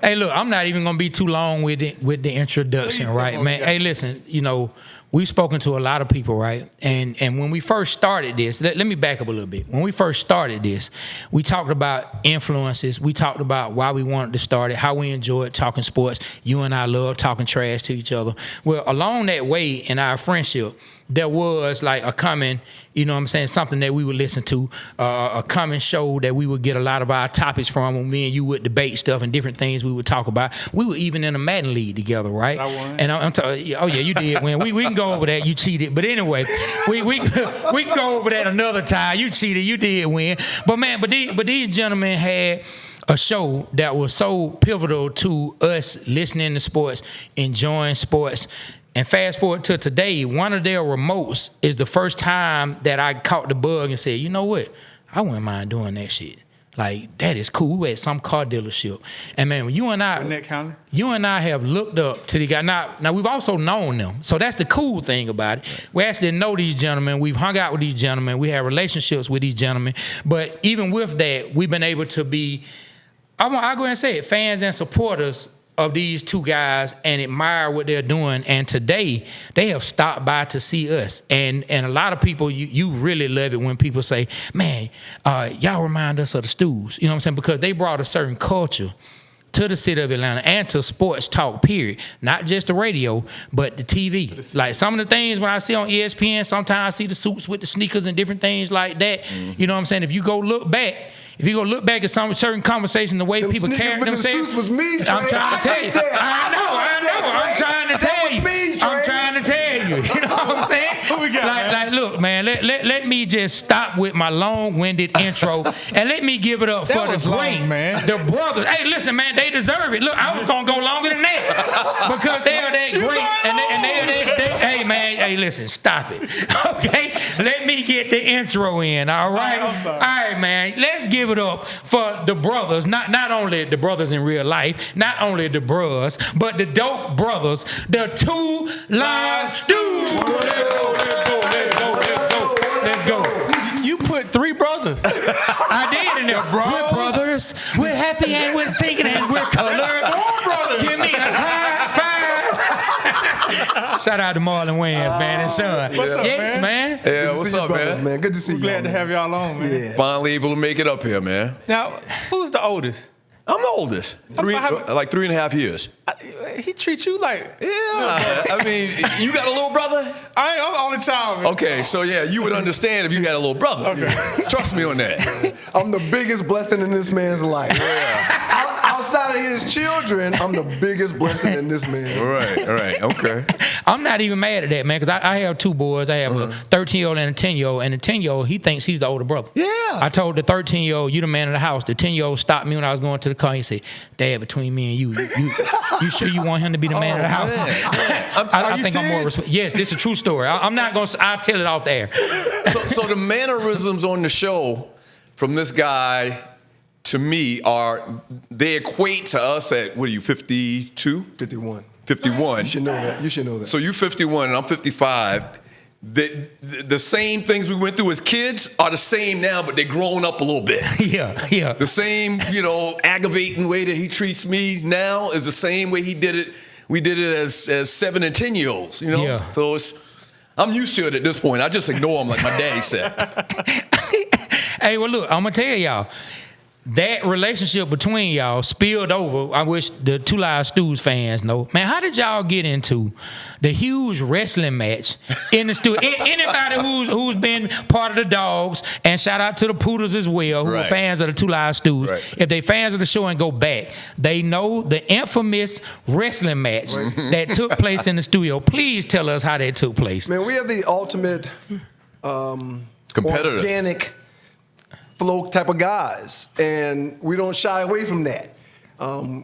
Hey, look, I'm not even gonna be too long with the introduction, right, man? Hey, listen, we've spoken to a lot of people, right? And when we first started this, let me back up a little bit. When we first started this, we talked about influences. We talked about why we wanted to start it, how we enjoyed talking sports. You and I love talking trash to each other. Well, along that way in our friendship, there was like a common, something that we would listen to, a common show that we would get a lot of our topics from when me and you would debate stuff and different things we would talk about. We were even in a Madden league together, right? I won. And I'm talking, oh yeah, you did win. We can go over that. You cheated. But anyway, we can go over that another time. You cheated. You did win. But man, but these gentlemen had a show that was so pivotal to us listening to sports, enjoying sports. And fast forward to today, one of their remotes is the first time that I caught the bug and said, you know what? I wouldn't mind doing that shit. Like, that is cool. We at some car dealership. And man, when you and I have looked up to the guy. Now we've also known them. So that's the cool thing about it. Right. We actually know these gentlemen. We've hung out with these gentlemen. We have relationships with these gentlemen. But even with that, we've been able to be, I'll go ahead and say it, fans and supporters of these two guys and admire what they're doing. And today, they have stopped by to see us. And a lot of people, you really love it when people say, man, y'all remind us of the Stews. You know what I'm saying? Because they brought a certain culture to the city of Atlanta and to sports talk, period. Not just the radio, but the TV. Like some of the things when I see on ESPN, sometimes I see the suits with the sneakers and different things like that. Mm-hmm. You know what I'm saying? If you go look back at some certain conversation, the way them people carry themselves. Was me, Trey. I'm trying to tell you. I know. I'm trying to tell you. I'm trying to tell you. You know what I'm saying? Who we got, like, look, man, let me just stop with my long-winded intro and let me give it up for the great, man. The brothers. Hey, listen, man, they deserve it. Look, I was gonna go longer than that because they are that great, and they hey, man, hey, listen, stop it. Okay, let me get the intro in. All right, all right, man. Let's give it up for the brothers. Not only the brothers in real life, not only the bros, but the dope brothers, the Two Live Stews. Let's go. You put three brothers. I did in there. We're brothers. We're happy and we're singing and we're colored. Four brothers. Give me a high five. Shout out to Marlon Wayans, man, and son. What's up, yes, man? Yeah, what's up, man? Good to see you. Glad to have y'all on, man. Yeah. Finally able to make it up here, man. Now, who's the oldest? I'm the oldest. Like 3.5 years. He treats you like... Yeah. I mean, you got a little brother? I'm the only child, man. Okay, so yeah, you would understand if you had a little brother. Okay. Trust me on that. I'm the biggest blessing in this man's life. Yeah. Outside of his children, I'm the biggest blessing in this man's life. Right, okay. I'm not even mad at that, man, because I have two boys. I have a 13-year-old and a 10-year-old, and the 10-year-old, he thinks he's the older brother. Yeah. I told the 13-year-old, you the man of the house. The 10-year-old stopped me when I was going to the car. He said, Dad, between me and you sure you want him to be the man of the house? I think I'm more respectful. Yes, this is a true story. I'm not going to, I'll tell it off the air. So the mannerisms on the show from this guy to me they equate to us at, what are you, 52? 51. 51. You should know that. So you 51 and I'm 55. The same things we went through as kids are the same now, but they're grown up a little bit. Yeah. The same, aggravating way that he treats me now is the same way he did it. We did it as 7 and 10-year-olds, Yeah. So I'm used to it at this point. I just ignore him like my daddy said. Hey, well, look, I'm going to tell y'all. That relationship between y'all spilled over. I wish the Two Live Stews fans know. Man, how did y'all get into the huge wrestling match in the studio? Anybody who's been part of the Dogs, and shout out to the Poodles as well, who are fans of the Two Live Stews. Right. If they fans of the show and go back, they know the infamous wrestling match that took place in the studio. Please tell us how that took place. Man, we are the ultimate competitors. Organic flow type of guys, and we don't shy away from that.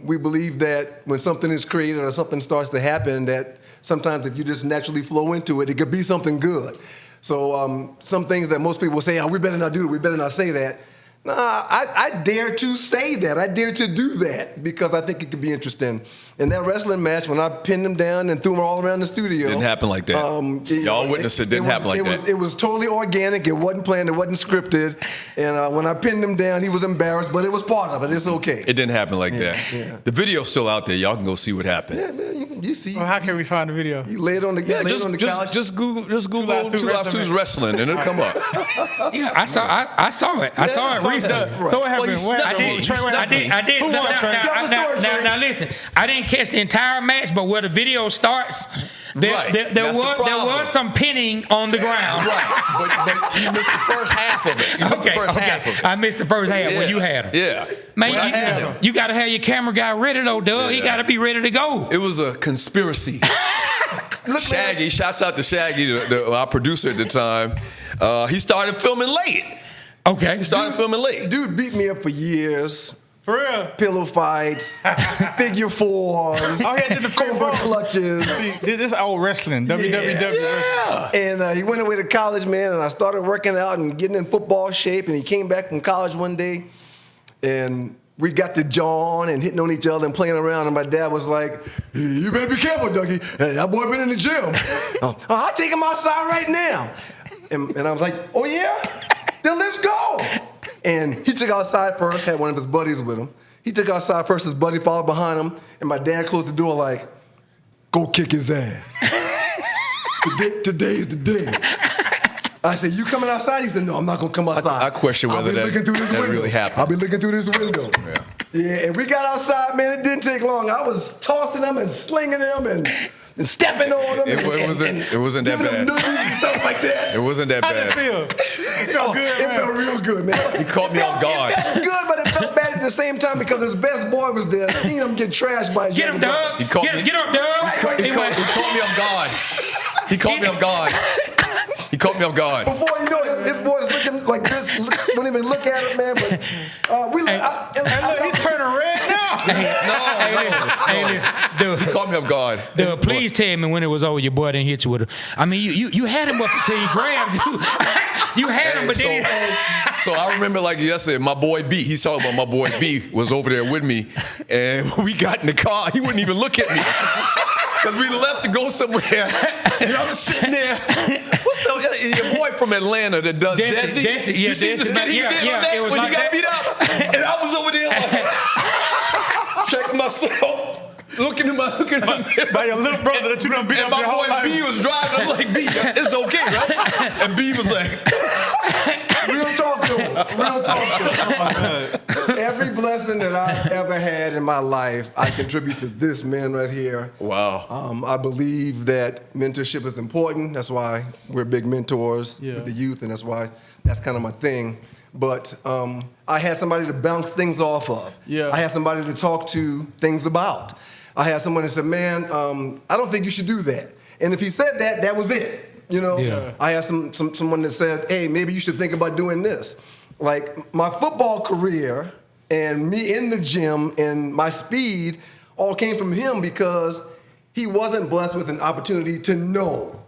We believe that when something is created or something starts to happen, that sometimes if you just naturally flow into it, it could be something good. So some things that most people say, we better not do it, we better not say that. Nah, I dare to say that. I dare to do that because I think it could be interesting. In that wrestling match, when I pinned him down and threw him all around the studio. Didn't happen like that. Y'all witnessed it. Didn't happen like that. It was totally organic. It wasn't planned. It wasn't scripted. And when I pinned him down, he was embarrassed, but it was part of it. It's okay. It didn't happen like that. Yeah. The video's still out there. Y'all can go see what happened. Yeah, man, you see. Well, how can we find the video? You lay it on the, couch. Just Google Two Live Two's wrestling and it'll come up. Yeah, I saw it. I saw it recently. Right. So what happened? I did. Who won, Trey? Tell the story, Trey. Now listen. I didn't catch the entire match, but where the video starts, there was some pinning on the ground. Right, but you missed the first half of it. Half of it. I missed the first half where you had him. Yeah. Man, you got to have your camera guy ready though, Doug. He got to be ready to go. It was a conspiracy. Shaggy, shouts out to Shaggy, our producer at the time. He started filming late. Okay. He started filming late. Dude beat me up for years. For real? Pillow fights, figure fours, Oh, he did the cobra clutches. This old wrestling, WWW wrestling. And he went away to college, man, and I started working out and getting in football shape, and he came back from college one day, and we got to jawing and hitting on each other and playing around, and my dad was like, you better be careful, Dougie. Hey, that boy been in the gym. I'll take him outside right now. And I was like, oh, yeah? Then let's go. And he took outside first, had one of his buddies with him. He took outside first, his buddy followed behind him, and my dad closed the door like, go kick his ass. Today's the day. I said, you coming outside? He said, no, I'm not going to come outside. I question whether that really happened. I'll be looking through this window. Yeah, and we got outside, man. It didn't take long. I was tossing them and slinging them and stepping on them. It wasn't that bad. Giving them nuggies and stuff like that. It wasn't that How'd bad. it feel? It felt good, It man. felt real good, man. He caught me off guard. It felt good, but it felt bad at the same time because his best boy was there. Seeing him get trashed by his Get him, younger brother. Doug. Get up, Doug. He caught me off guard. He caught me off guard. He caught me off guard. Before you know it, his boy's looking like this. Don't even look at it, man. But He's turning red now. Hey, listen, Doug. He caught me off guard. Doug, please tell me when it was over, your boy didn't hit you with it. I mean, you had him up until he grabbed you. You had him, but then So I remember like yesterday, my boy B, he's talking about my boy B, was over there with me, and we got in the car. He wouldn't even look at me. Because we left to go somewhere, and I'm sitting there. What's your boy from Atlanta that does Desi? Desi, yeah, you see the skit he did on that when he got beat up? And I was over there like, checking myself, looking at my By your little brother that you done beat up my your whole boy life. B was driving. I'm like, B, it's okay, right? And B was like, real talk to him. Real talk to him. Every blessing that I've ever had in my life, I contribute to this man right here. wow. I believe that mentorship is important. That's why we're big mentors with the youth, and that's kind of my thing. But I had somebody to bounce things off of. Yeah. I had somebody to talk to things about. I had someone that said, man, I don't think you should do that. And if he said that, that was it. You know, Yeah. I had someone that said, hey, maybe you should think about doing this. Like my football career and me in the gym and my speed all came from him because he wasn't blessed with an opportunity to know.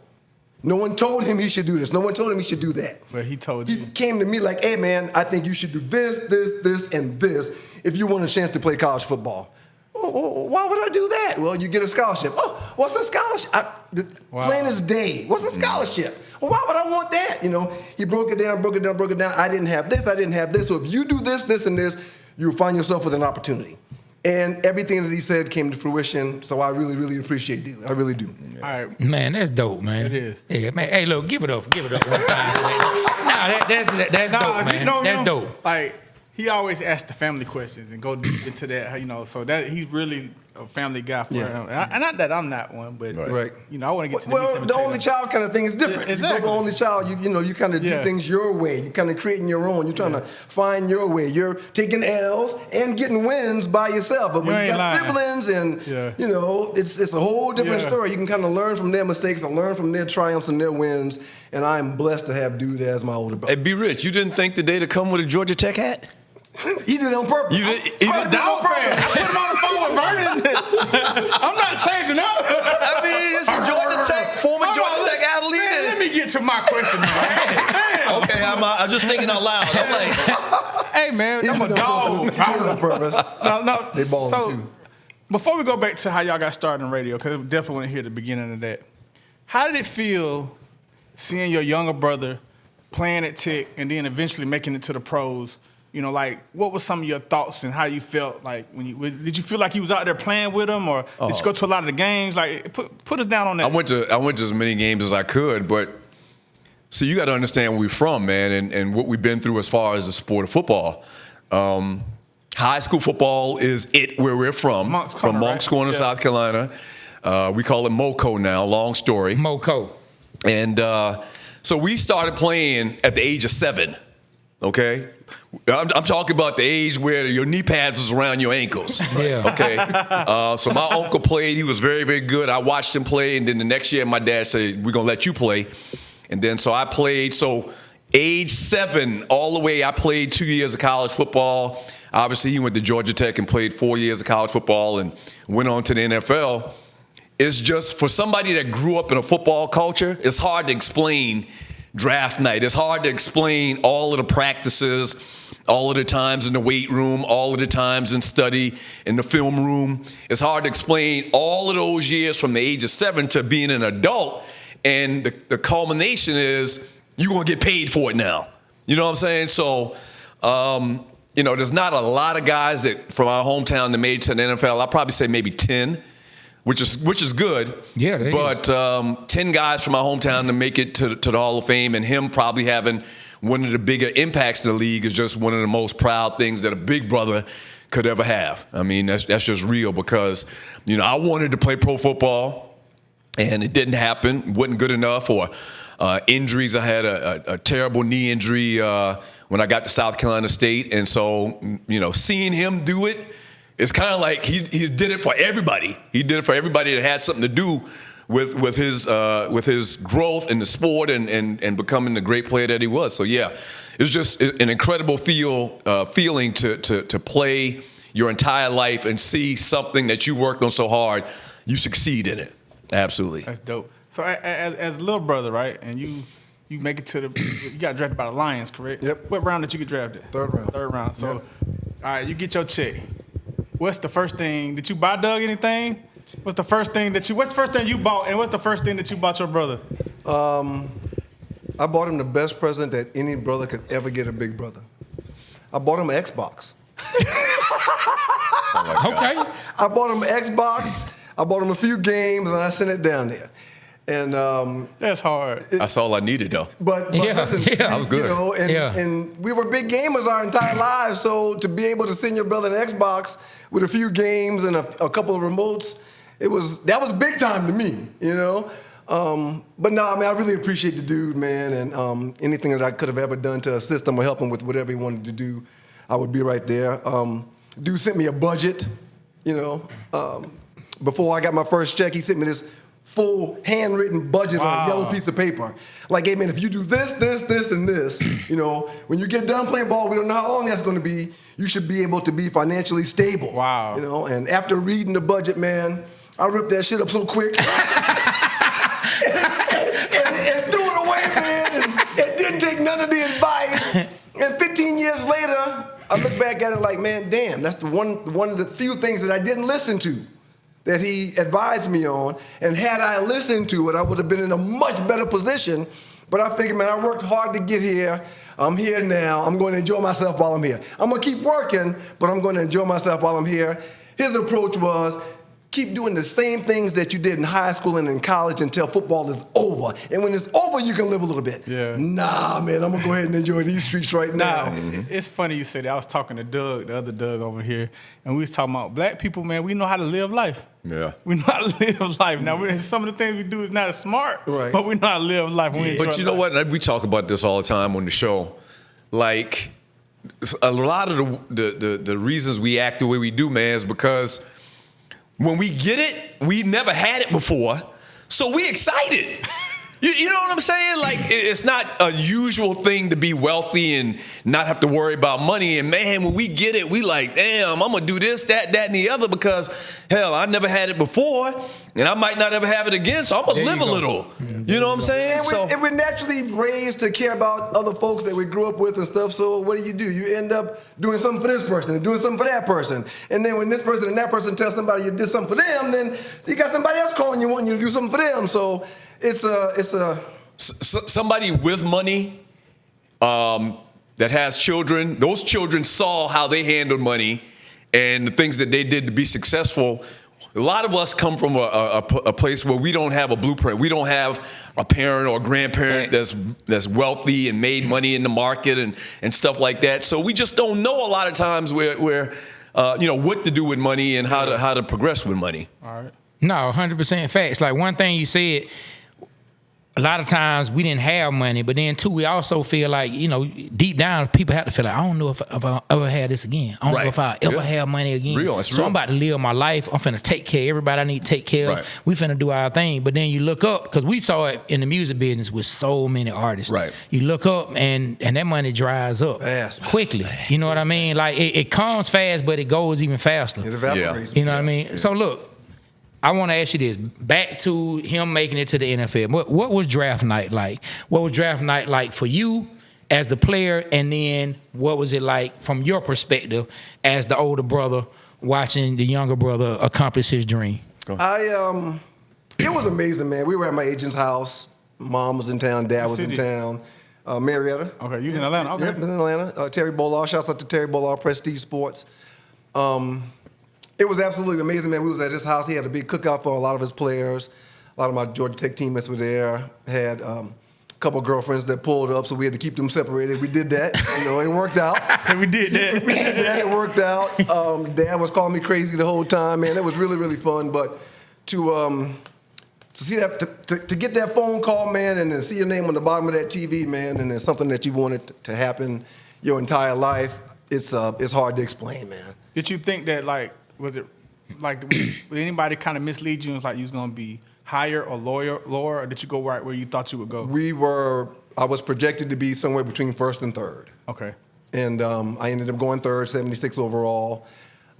No one told him he should do this. No one told him he should do that. But he told He you. came to me like, hey, man, I think you should do this, and this if you want a chance to play college football. Oh, why would I do that? Well, you get a scholarship. Oh, what's a scholarship? Plain as day. What's a scholarship? Well, why would I want that? You know, he broke it down. I didn't have this. So if you do this, and this, you'll find yourself with an opportunity. And everything that he said came to fruition, so I really, really appreciate it. I really do. All right. man, that's dope, man. It is. Yeah, man. Hey, look, give it up one time. Nah, that's dope, man. That's dope. Like, he always asks the family questions and go deep into that, you know, so that he's really a family guy for him. And not that I'm not one, but, Right. you know, I want to get to the Well, meat and the potatoes. only child kind of thing is different. Yeah, If you're exactly. the only child, you kind of do things your way. You're kind of creating your own. You're trying to find your way. You're taking L's and getting wins by yourself. But when you ain't got lying. siblings and, you know, it's a whole different story. You can kind of learn from their mistakes and learn from their triumphs and their wins. And I'm blessed to have Dude as my older brother. Hey, B. Rich, you didn't think the day to come with a Georgia Tech hat? He did it on purpose. You did. I'm a dog fan. I put him on the phone with Vernon. I'm not changing up. I mean, it's a Georgia Tech, former Georgia Tech athlete. Man, let me get to my question, man. Damn. Okay, I was just thinking out loud. I'm like, Hey man, I'm a dog. on purpose. No, They balling so, too. before we go back to how y'all got started in radio, because I definitely want to hear the beginning of that. How did it feel seeing your younger brother playing at Tech and then eventually making it to the pros? You know, like, what was some of your thoughts and how you felt? Like, did you feel like you was out there playing with him, or did you go to a lot of the games? Like, put us down on that. I went to as many games as I could, but see, you got to understand where we're from, man, and what we've been through as far as the sport of football. High school football is it where we're from. Moncks Corner, from Moncks right? Corner, Yeah. South Carolina. We call it MoCo now. Long story. Moco. And so we started playing at the age of 7, okay? I'm talking about the age where your knee pads was around your ankles. Yeah. Okay. So my uncle played. He was very, very good. I watched him play. And then the next year, my dad said, we're going to let you play. And then so I played. So age 7 all the way, I played 2 years of college football. Obviously, he went to Georgia Tech and played 4 years of college football and went on to the NFL. It's just, for somebody that grew up in a football culture, it's hard to explain draft night. It's hard to explain all of the practices, all of the times in the weight room, all of the times in study, in the film room. It's hard to explain all of those years from the age of 7 to being an adult. And the culmination is you're going to get paid for it now. You know what I'm saying? So, you know, there's not a lot of guys that from our hometown that made it to the NFL. I'll probably say maybe 10. Which is good. Yeah, it but 10 guys from my hometown to make it to the Hall of Fame, and him probably having one of the bigger impacts in the league is just one of the most proud things that a big brother could ever have. I mean, that's just real because, you know, I wanted to play pro football, and it didn't happen. Wasn't good enough, or injuries. I had a terrible knee injury when I got to South Carolina State, and so, you know, seeing him do it, it's kind of like he did it for everybody. He did it for everybody that had something to do with his growth in the sport and becoming the great player that he was. So yeah, it's just an incredible feeling to play your entire life and see something that you worked on so hard, you succeed in it. Absolutely. That's dope. So as a little brother, right, and you make it to you got drafted by the Lions, correct? Yep. What round did you get drafted? Third round. Third round. So, Yep. All right, you get your check. What's the first thing? Did you buy Doug anything? What's the first thing you bought, and what's the first thing that you bought your brother? I bought him the best present that any brother could ever get a big brother. I bought him an Xbox. Okay. I bought him an Xbox. I bought him a few games, and I sent it down there. And That's hard. That's all I needed, though. but Yeah, listen, yeah. That was good. You know, and, Yeah. and we were big gamers our entire lives. So to be able to send your brother an Xbox with a few games and a couple of remotes, that was big time to me, you know. But no, I mean, I really appreciate the dude, man, and anything that I could have ever done to assist him or help him with whatever he wanted to do, I would be right there. Dude sent me a budget, you know. Before I got my first check, he sent me this full handwritten budget on a yellow piece of paper. Like, hey man, if you do this, and this, you know, when you get done playing ball, we don't know how long that's going to be. You should be able to be financially stable. Wow. You know, and after reading the budget, man, I ripped that shit up so quick. and threw it away, man, and didn't take none of the advice. And 15 years later, I look back at it like, man, damn, that's one of the few things that I didn't listen to, that he advised me on. And had I listened to it, I would have been in a much better position. But I figured, man, I worked hard to get here. I'm here now. I'm going to enjoy myself while I'm here. I'm going to keep working, but I'm going to enjoy myself while I'm here. His approach was, keep doing the same things that you did in high school and in college until football is over. And when it's over, you can live a little bit. Yeah. Nah, man, I'm going to go ahead and enjoy these streets right now. Now, it's funny you said that. I was talking to Doug, the other Doug over here, and we was talking about black people, man, we know how to live life. Yeah. We know how to live life. Now, some of the things we do is not as smart, Right. but we know how to live life. We enjoy But you know life. what? We talk about this all the time on the show. Like, a lot of the reasons we act the way we do, man, is because when we get it, we never had it before, so we excited. You know what I'm saying? Like, it's not a usual thing to be wealthy and not have to worry about money. And man, when we get it, we like, damn, I'm gonna do this, that, and the other because, hell, I never had it before, and I might not ever have it again. So I'm gonna live a little. You know what I'm saying? And we're naturally raised to care about other folks that we grew up with and stuff. So what do? You end up doing something for this person and doing something for that person. And then when this person and that person tell somebody you did something for them, then you got somebody else calling you wanting you to do something for them. So it's a somebody with money that has children. Those children saw how they handled money and the things that they did to be successful. A lot of us come from a place where we don't have a blueprint. We don't have a parent or a grandparent that's wealthy and made money in the market and stuff like that. So we just don't know a lot of times where what to do with money and how to progress with money. All right. No, 100% facts. Like one thing you said, a lot of times we didn't have money, but then too, we also feel like, deep down, people have to feel like, I don't know if I'll ever have this again. I don't know if I'll ever have money again. That's so real. I'm about to live my life. I'm finna take care of everybody I need to take care of. Right. We finna do our thing. But then you look up, because we saw it in the music business with so many artists. Right. You look up and that money dries up Fast. quickly. You know what I mean? Like it comes fast, but it goes even faster. it evaporates. You know what I mean? So look, I want to ask you this. Back to him making it to the NFL. What was draft night like? What was draft night like for you as the player? And then what was it like from your perspective as the older brother watching the younger brother accomplish his dream? It was amazing, man. We were at my agent's house. Mom was in town. Dad was in town. Marietta. Okay, you was in Atlanta. Okay. Yep, in Atlanta. Terry Bolar. Shouts out to Terry Bolar, Prestige Sports. It was absolutely amazing, man. We was at his house. He had a big cookout for a lot of his players. A lot of my Georgia Tech teammates were there. Had a couple of girlfriends that pulled up, so we had to keep them separated. We did that. It worked out. So we did that. We did that. It worked out. Dad was calling me crazy the whole time, man. It was really, really fun. But to see that, to get that phone call, man, and then see your name on the bottom of that TV, man, and it's something that you wanted to happen your entire life, it's hard to explain, man. Did you think that, was it like, would anybody kind of mislead you and was like you was going to be higher or lower, or did you go right where you thought you would go? I was projected to be somewhere between first and third. Okay. And I ended up going third, 76 overall.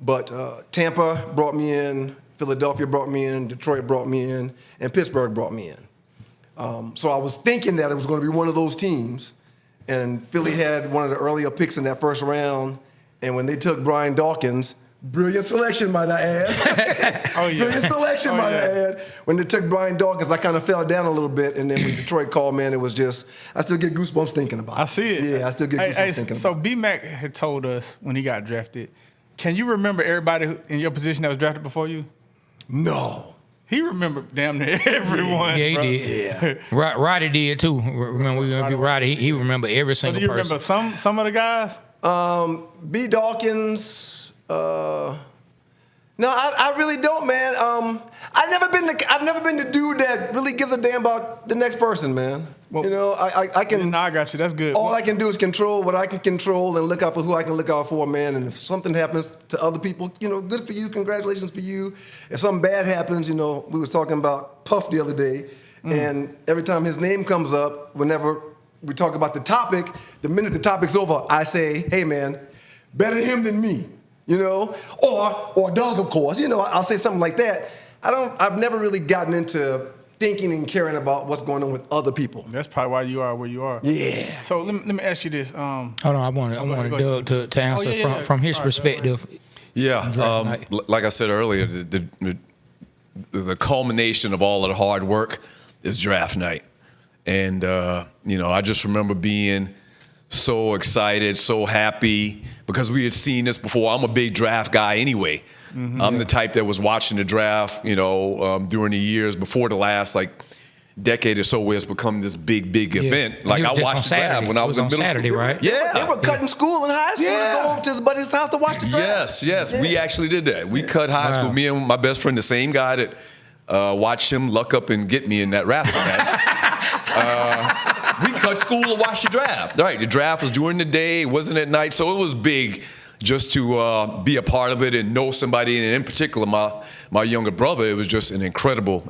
But Tampa brought me in, Philadelphia brought me in, Detroit brought me in, and Pittsburgh brought me in. So I was thinking that it was going to be one of those teams. And Philly had one of the earlier picks in that first round. And when they took Brian Dawkins, brilliant selection, might I add. Oh, yeah. Brilliant selection, might I add. When they took Brian Dawkins, I kind of fell down a little bit. And then when Detroit called, man, it was just, I still get goosebumps thinking about it. I see it. Yeah, I still get goosebumps thinking so about it. B-Mac had told us when he got drafted, can you remember everybody in your position that was drafted before you? No. He remembered damn near everyone. Yeah, he bro. did. Yeah. Roddy did too. Remember, we were going to be Roddy. He remembered every So single do you person. remember some of the guys? B. Dawkins. No, I really don't, man. I've never been the dude that really gives a damn about the next person, man. Well, I can. No, I got you. That's good. All I can do is control what I can control and look out for who I can look out for, man. And if something happens to other people, good for you. Congratulations for you. If something bad happens, we was talking about Puff the other day, and every time his name comes up, whenever we talk about the topic, the minute the topic's over, I say, hey, man, better him than me, or Doug, of course. I'll say something like that. I've never really gotten into thinking and caring about what's going on with other people. That's probably why you are where you are. Yeah. So let me ask you this. Hold on, I wanted go Doug to answer yeah. from his All right, perspective. Yeah, like I said earlier, the culmination of all of the hard work is draft night. And, I just remember being so excited, so happy, because we had seen this before. I'm a big draft guy anyway. Mm-hmm. I'm the type that was watching the draft, during the years before the last, decade or so where it's become this big event. Like, I watched the draft when I was in middle Saturday, school. right? Yeah. They were cutting school in high school to go home to his buddy's house to watch the draft. Yes. We actually did that. We cut high school. Me and my best friend, the same guy that watched him luck up and get me in that wrestling match. We cut school to watch the draft. Right, the draft was during the day. It wasn't at night. So it was big just to be a part of it and know somebody. And in particular, my younger brother, it was just an incredible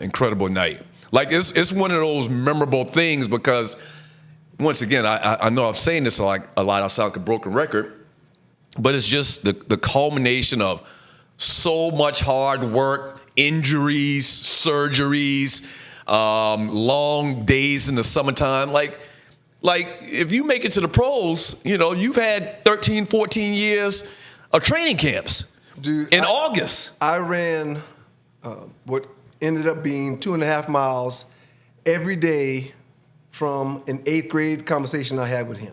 night. Like it's one of those memorable things because, once again, I know I'm saying this like a lot. I sound like a broken record, but it's just the culmination of so much hard work, injuries, surgeries, long days in the summertime. Like if you make it to the pros, you've had 13, 14 years of training camps. Dude, in August. I ran what ended up being 2.5 miles every day from an 8th grade conversation I had with him.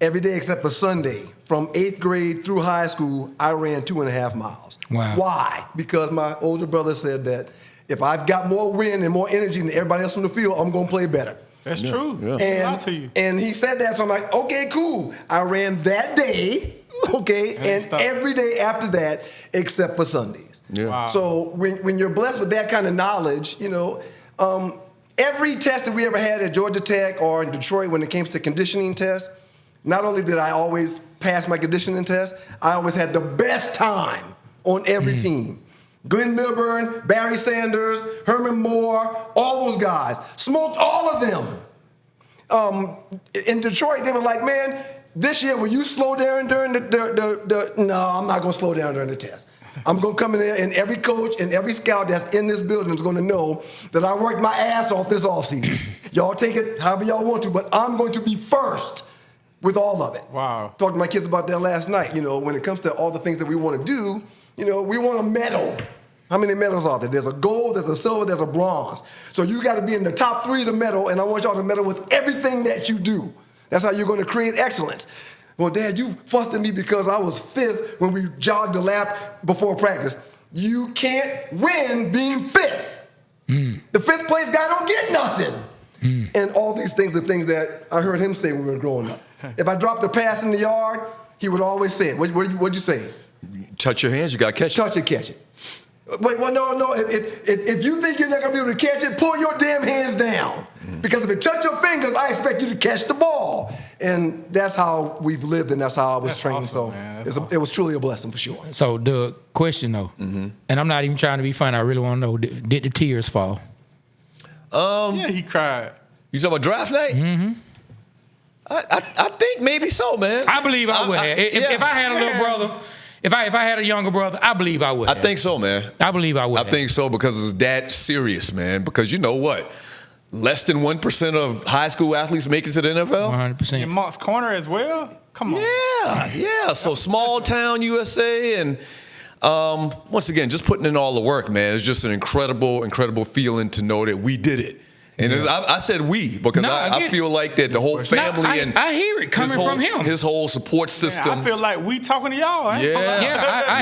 Every day except for Sunday. From 8th grade through high school, I ran 2.5 miles. Wow. Why? Because my older brother said that if I've got more wind and more energy than everybody else on the field, I'm going to play better. That's true. Yeah. And he said that, so I'm like, okay, cool. I ran that day, okay, and every day after that, except for Sundays. Yeah. Wow. So when you're blessed with that kind of knowledge, every test that we ever had at Georgia Tech or in Detroit when it came to conditioning tests, not only did I always pass my conditioning test, I always had the best time on every team. Glenn Milburn, Barry Sanders, Herman Moore, all those guys. Smoked all of them. In Detroit, they were like, man, this year, will you slow down during no, I'm not going to slow down during the test. I'm going to come in there, and every coach and every scout that's in this building is going to know that I worked my ass off this offseason. Y'all take it however y'all want to, but I'm going to be first with all of it. Wow. Talked to my kids about that last night. When it comes to all the things that we want to do, we want a medal. How many medals are there? There's a gold, there's a silver, there's a bronze. So you got to be in the top 3 to medal, and I want y'all to medal with everything that you do. That's how you're going to create excellence. Well, Dad, you fussed at me because I was 5th when we jogged the lap before practice. You can't win being 5th. The 5th place guy don't get nothing. And all these things, the things that I heard him say when we were growing up. If I dropped a pass in the yard, he would always say it. What'd you say? Touch your hands, you got to catch it. Touch it, catch it. Wait, well, no. If you think you're not going to be able to catch it, pull your damn hands down. Because if it touch your fingers, I expect you to catch the ball. And that's how we've lived, and that's how I was trained. Awesome, so it was truly a blessing for sure. So the question though, and I'm not even trying to be funny, I really want to know, did the tears fall? Yeah, he cried. You talking about draft night? Mm-hmm. I think maybe so, man. I believe I would have. If I had a little brother, if I had a younger brother, I believe I would have. I think so, man. I believe I would I think so because it's that serious, man. Because you know what? Less than 1% of high school athletes make it to the NFL? 100%. In Monk's Corner as well? Come on. Yeah. So small town USA, and once again, just putting in all the work, man. It's just an incredible, incredible feeling to know that we did it. And I said we because I feel like that the whole family and I hear it coming from him. His whole support system. Man, I feel like we talking to y'all. I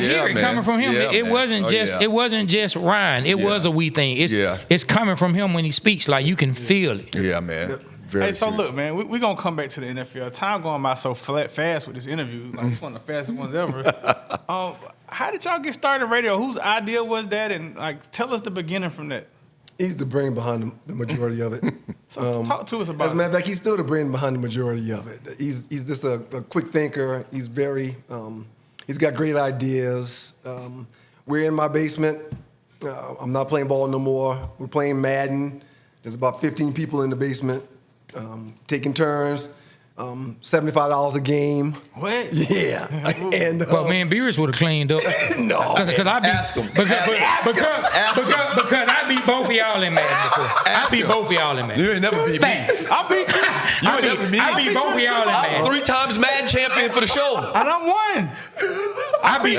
hear it coming from him. It wasn't just Ryan. It was a we thing. It's coming from him when he speaks. Like you can feel it. Yeah, man. Hey, so look, man, we're going to come back to the NFL. Time going by so fast with this interview. Like, it's one of the fastest ones ever. How did y'all get started in radio? Whose idea was that? And, tell us the beginning from that. He's the brain behind the majority of it. So talk to us about it. As a matter of fact, he's still the brain behind the majority of it. He's just a quick thinker. He's very, he's got great ideas. We're in my basement. I'm not playing ball no more. We're playing Madden. There's about 15 people in the basement, taking turns. $75 a game. What? Yeah. And well, man, Beerus would have cleaned up. No. Because I Ask him. Because I beat both of y'all in Madden before. I beat both of y'all in Madden. You ain't never beat me. I beat you. I beat both of y'all in Madden. 3 times Madden champion for the show. And I won. I beat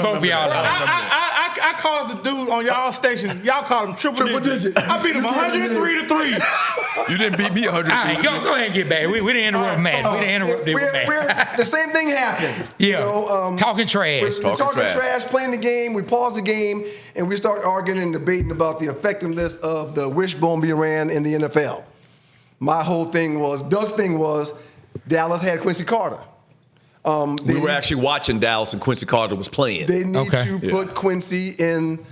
both of y'all in Madden. I caused the dude on y'all station. Y'all called him triple digit. I beat him 103-3. You didn't beat me 103. All right, go ahead and get back. We didn't interrupt Madden. We didn't interrupt Madden. The same thing happened. Yeah. Talking trash. We're talking trash, playing the game. We pause the game, and we start arguing and debating about the effectiveness of the wishbone being ran in the NFL. My whole thing was, Doug's thing was, Dallas had Quincy Carter. We were actually watching Dallas and Quincy Carter was playing. They need to put Quincy in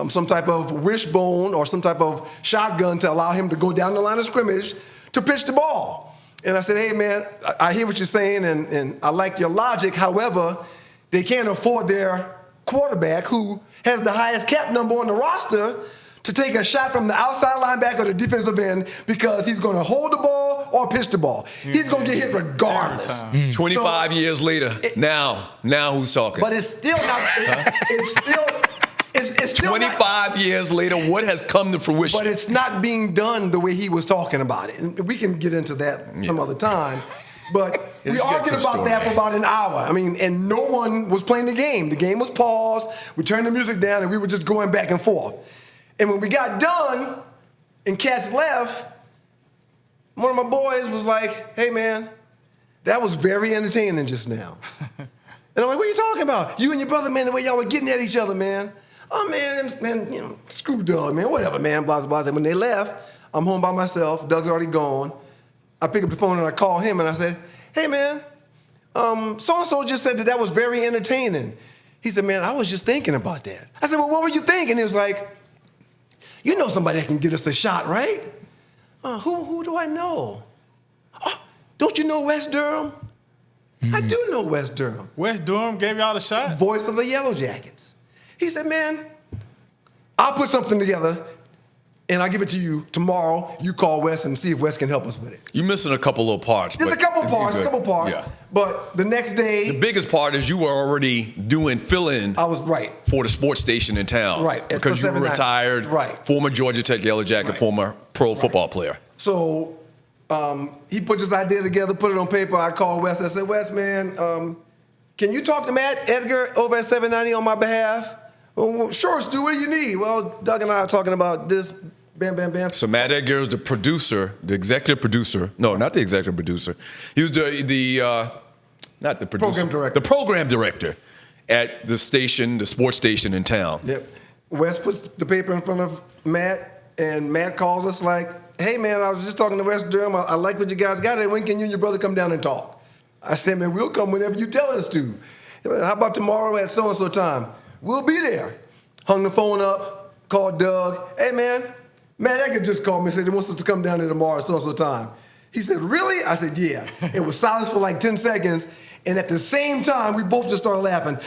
some type of wishbone or some type of shotgun to allow him to go down the line of scrimmage to pitch the ball. And I said, hey, man, I hear what you're saying, and I like your logic. However, they can't afford their quarterback, who has the highest cap number on the roster, to take a shot from the outside linebacker or the defensive end because he's going to hold the ball or pitch the ball. He's going to get hit regardless. 25 years later, now who's talking? But it's still not. It's still 25 years later, what has come to fruition? But it's not being done the way he was talking about it. And we can get into that some other time. But we argued about that for about an hour. I mean, and no one was playing the game. The game was paused. We turned the music down, and we were just going back and forth. And when we got done and cats left, one of my boys was like, hey, man, that was very entertaining just now. And I'm like, what are you talking about? You and your brother, man, the way y'all were getting at each other, man. Oh, man, you know, screw Doug, man, whatever, man, blah, blah, blah. When they left, I'm home by myself. Doug's already gone. I pick up the phone and I call him and I said, hey, man, so-and-so just said that was very entertaining. He said, man, I was just thinking about that. I said, well, what were you thinking? He was like, you know somebody that can get us a shot, right? Who do I know? Oh, don't you know West Durham? I do know West Durham. West Durham gave y'all the shot? Voice of the Yellow Jackets. He said, man, I'll put something together and I'll give it to you tomorrow. You call Wes and see if Wes can help us with it. You're missing a couple little parts. There's a couple parts. Yeah. But the next day. The biggest part is you were already doing fill-in. I was right. For the sports station in town. Right. Because you were retired. Right. Former Georgia Tech Yellow Jacket, former pro football player. So he put this idea together, put it on paper. I called Wes. I said, Wes, man, can you talk to Matt Edgar over at 790 on my behalf? Well, sure, Stu, what do you need? Well, Doug and I are talking about this, bam, bam, bam. So Matt Edgar is the producer, the executive producer. No, not the executive producer. He was not the producer. Program director. The program director at the station, the sports station in town. Yep. Wes puts the paper in front of Matt, and Matt calls us like, hey, man, I was just talking to West Durham. I like what you guys got. And when can you and your brother come down and talk? I said, man, we'll come whenever you tell us to. How about tomorrow at so-and-so time? We'll be there. Hung the phone up, called Doug. Hey, man, Matt Edgar just called me and said he wants us to come down there tomorrow at so-and-so time. He said, really? I said, yeah. It was silence for like 10 seconds, and at the same time, we both just started laughing.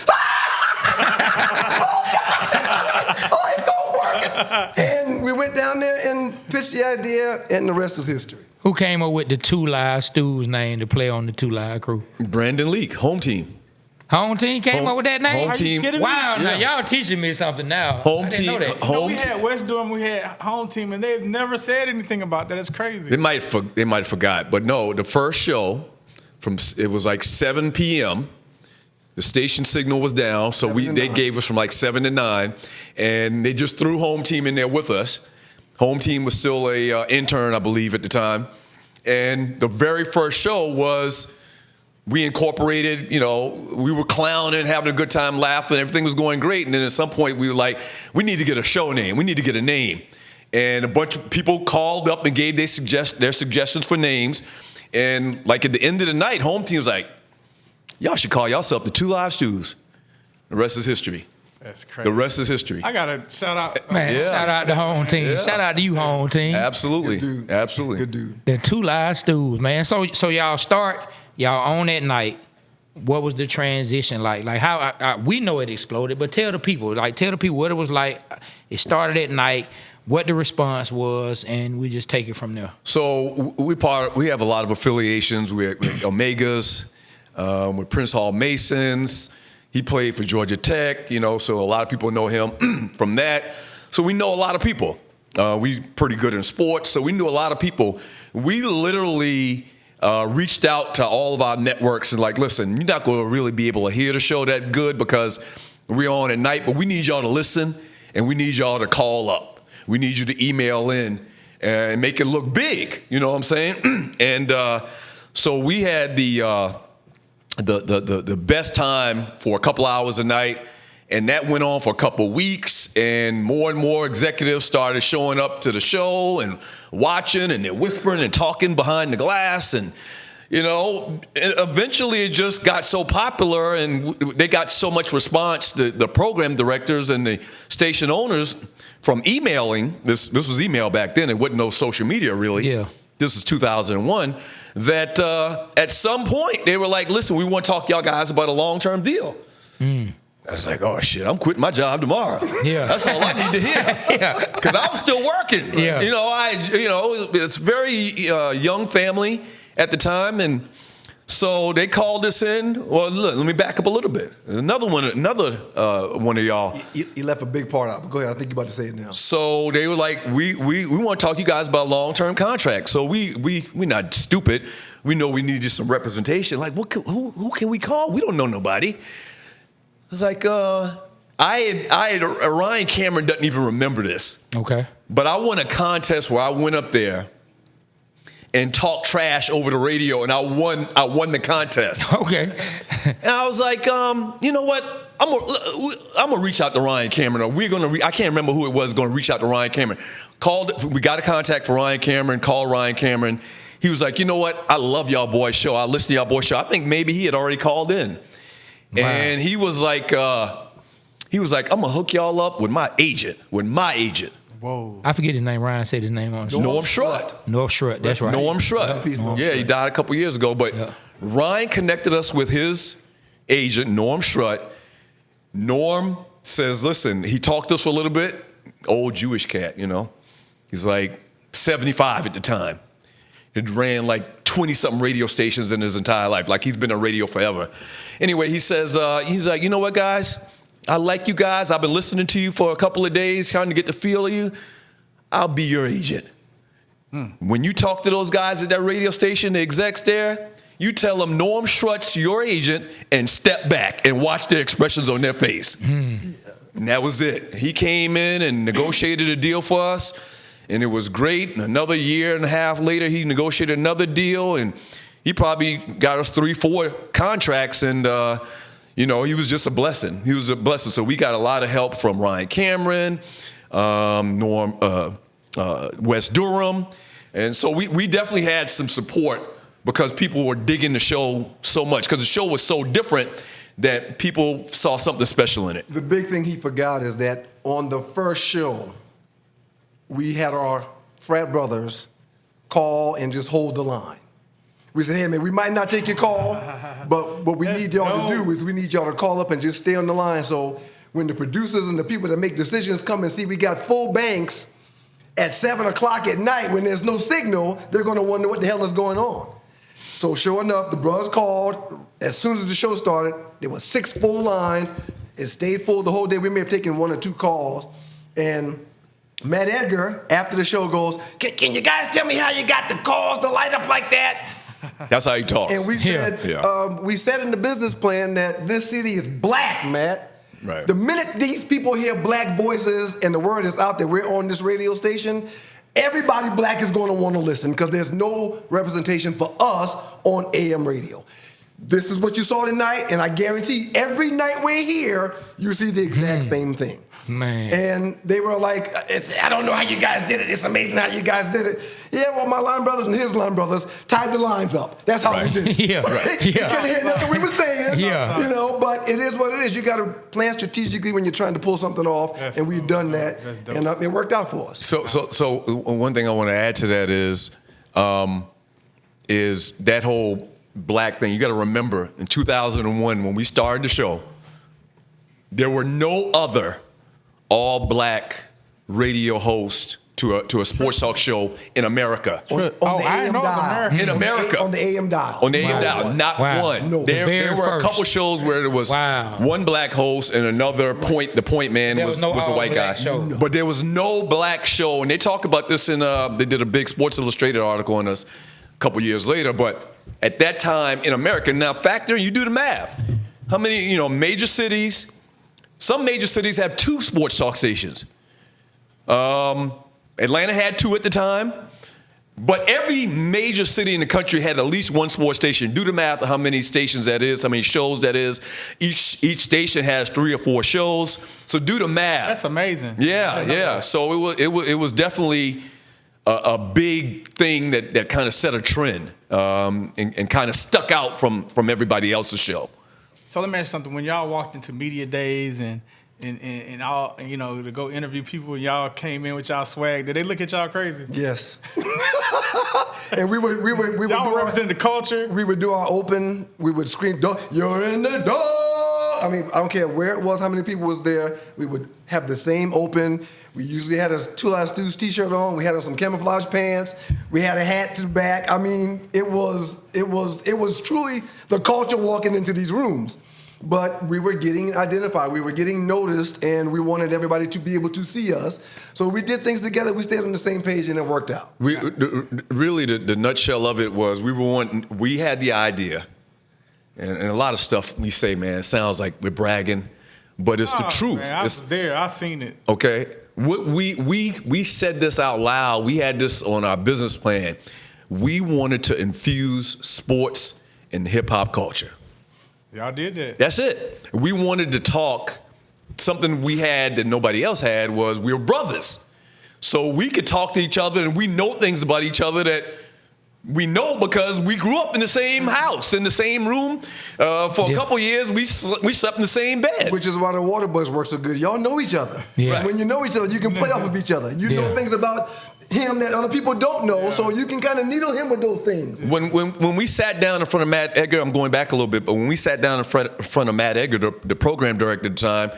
Oh, it's gonna work. And we went down there and pitched the idea, and the rest is history. Who came up with the Two Live Stews name to play on the Two Live crew? Brandon Leak, home team. Home team came up with that name? Home team. Wow, now y'all teaching me something now. Home team. We had West Durham, we had home team, and they've never said anything about that. It's crazy. They might have forgot, but no, the first show, it was like 7 p.m. The station signal was down, so they gave us from like 7 to 9, and they just threw home team in there with us. Home team was still a intern, I believe, at the time, and the very first show was. We incorporated, we were clowning, having a good time, laughing. Everything was going great. And then at some point, we were like, we need to get a show name. We need to get a name. And a bunch of people called up and gave their suggestions for names. And like at the end of the night, home team was like, y'all should call yourself the Two Live Stews. The rest is history. That's crazy. The rest is history. I got to shout out. Man, shout out to home team. Yeah. Shout out to you, home team. Absolutely. Good dude. Absolutely. Good dude. The Two Live Stews, man. So y'all start, y'all on that night. What was the transition like? Like how we know it exploded, but tell the people what it was like. It started at night, what the response was, and we just take it from there. So we have a lot of affiliations with Omegas, with Prince Hall Masons. He played for Georgia Tech, so a lot of people know him from that. So we know a lot of people. We pretty good in sports, so we knew a lot of people. We literally reached out to all of our networks and like, listen, you're not going to really be able to hear the show that good because we're on at night, but we need y'all to listen and we need y'all to call up. We need you to email in and make it look big. You know what I'm saying? And so we had the best time for a couple hours a night. And that went on for a couple weeks, and more executives started showing up to the show and watching, and they're whispering and talking behind the glass. And, and eventually it just got so popular, and they got so much response, the program directors and the station owners, from emailing. This was email back then. It wasn't no social media, really. Yeah. This is 2001, that at some point they were like, listen, we want to talk to y'all guys about a long-term deal. I was like, oh shit, I'm quitting my job tomorrow. Yeah. That's all I need to hear. Yeah. Because I was still working. Yeah. It's very young family at the time, and so they called us in. Well, look, let me back up a little bit. Another one of y'all. You left a big part out. But go ahead. I think you're about to say it now. So they were like, we want to talk to you guys about long-term contracts. So we're not stupid. We know we needed some representation. Like, who can we call? We don't know nobody. It's like, Ryan Cameron doesn't even remember this. Okay. But I won a contest where I went up there and talked trash over the radio, and I won the contest. Okay. And I was like, you know what? I'm gonna reach out to Ryan Cameron. Or I can't remember who it was going to reach out to Ryan Cameron. We got a contact for Ryan Cameron. Called Ryan Cameron. He was like, you know what? I love y'all boys show. I listen to y'all boys show. I think maybe he had already called in. Wow. And he was like, I'm gonna hook y'all up with my agent. Whoa. I forget his name. Ryan said his name on. Norm Shrut. Norm Shrut. That's right. Norm Shrut. Yeah, he died a couple years ago. But Ryan connected us with his agent, Norm Shrut. Norm says, listen, he talked to us for a little bit. Old Jewish cat, you know. He's like 75 at the time. He ran like 20-something radio stations in his entire life. Like, he's been on radio forever. Anyway, he says, he's like, you know what, guys? I like you guys. I've been listening to you for a couple of days, trying to get the feel of you. I'll be your agent. When you talk to those guys at that radio station, the execs there, you tell them Norm Shrut's your agent and step back and watch their expressions on their face. And that was it. He came in and negotiated a deal for us, and it was great. And another year and a half later, he negotiated another deal, and he probably got us 3-4 contracts, and he was just a blessing. He was a blessing. So we got a lot of help from Ryan Cameron, Norm, Wes Durham. And so we definitely had some support because people were digging the show so much, because the show was so different that people saw something special in it. The big thing he forgot is that on the first show, we had our frat brothers call and just hold the line. We said, hey, man, we might not take your call, but what we need y'all to do is we need y'all to call up and just stay on the line. So when the producers and the people that make decisions come and see we got full banks at 7 o'clock at night when there's no signal, they're going to wonder what the hell is going on. So sure enough, the brothers called. As soon as the show started, there was 6 full lines. It stayed full the whole day. We may have taken 1 or 2 calls. And Matt Edgar, after the show, goes, can you guys tell me how you got the calls to light up like that? That's how he talks. And we said, we said in the business plan that this city is black, Matt. Right. The minute these people hear black voices and the word is out that we're on this radio station, everybody black is going to want to listen because there's no representation for us on AM radio. This is what you saw tonight, and I guarantee every night we're here, you see the exact same thing. Man. And they were like, I don't know how you guys did it. It's amazing how you guys did it. Yeah, well, my line brothers and his line brothers tied the lines up. That's how we did it. Yeah, right. You couldn't hear nothing we were saying. Yeah. But it is what it is. You got to plan strategically when you're trying to pull something off, and we've done that, and it worked out for us. So one thing I want to add to that is that whole black thing. You got to remember, in 2001, when we started the show, there were no other all-black radio host to a sports talk show in America. On the AM dial. In America. On the AM dial. On the AM dial. Not one. No. There were a couple shows where there was one black host and another the point man was a white guy. Show. No. But there was no black show. And they talk about this in, they did a big Sports Illustrated article on us a couple years later. But at that time in America, now factor, you do the math. How many, major cities? Some major cities have 2 sports talk stations. Atlanta had 2 at the time. But every major city in the country had at least 1 sports station. Do the math of how many stations that is, how many shows that is. Each station has 3 or 4 shows. So do the math. That's amazing. Yeah. So it was definitely a big thing that kind of set a trend and kind of stuck out from everybody else's show. So let me ask you something. When y'all walked into media days and all, to go interview people, y'all came in with y'all swag, did they look at y'all crazy? Yes. And we would y'all representing the culture. We would do our open. We would scream, "You're in the door." I mean, I don't care where it was, how many people was there. We would have the same open. We usually had a Two Live Stews t-shirt on. We had on some camouflage pants. We had a hat to the back. I mean, it was truly the culture walking into these rooms. But we were getting identified. We were getting noticed, and we wanted everybody to be able to see us. So we did things together. We stayed on the same page, and it worked out. Really, the nutshell of it was we had the idea, and a lot of stuff we say, man, it sounds like we're bragging, but it's the truth. Man, I was there. I seen it. Okay, we said this out loud. We had this on our business plan. We wanted to infuse sports and hip hop culture. Y'all did that. That's it. We wanted to talk. Something we had that nobody else had was we were brothers. So we could talk to each other, and we know things about each other that we know because we grew up in the same house, in the same room. For a couple of years, we slept in the same bed. Which is why the Water Boys work so good. Y'all know each other. Yeah. Right. When you know each other, you can play off of each other. You know things about him that other people don't know, so you can kind of needle him with those things. When we sat down in front of Matt Edgar, I'm going back a little bit, but when we sat down in front of Matt Edgar, the program director at the time,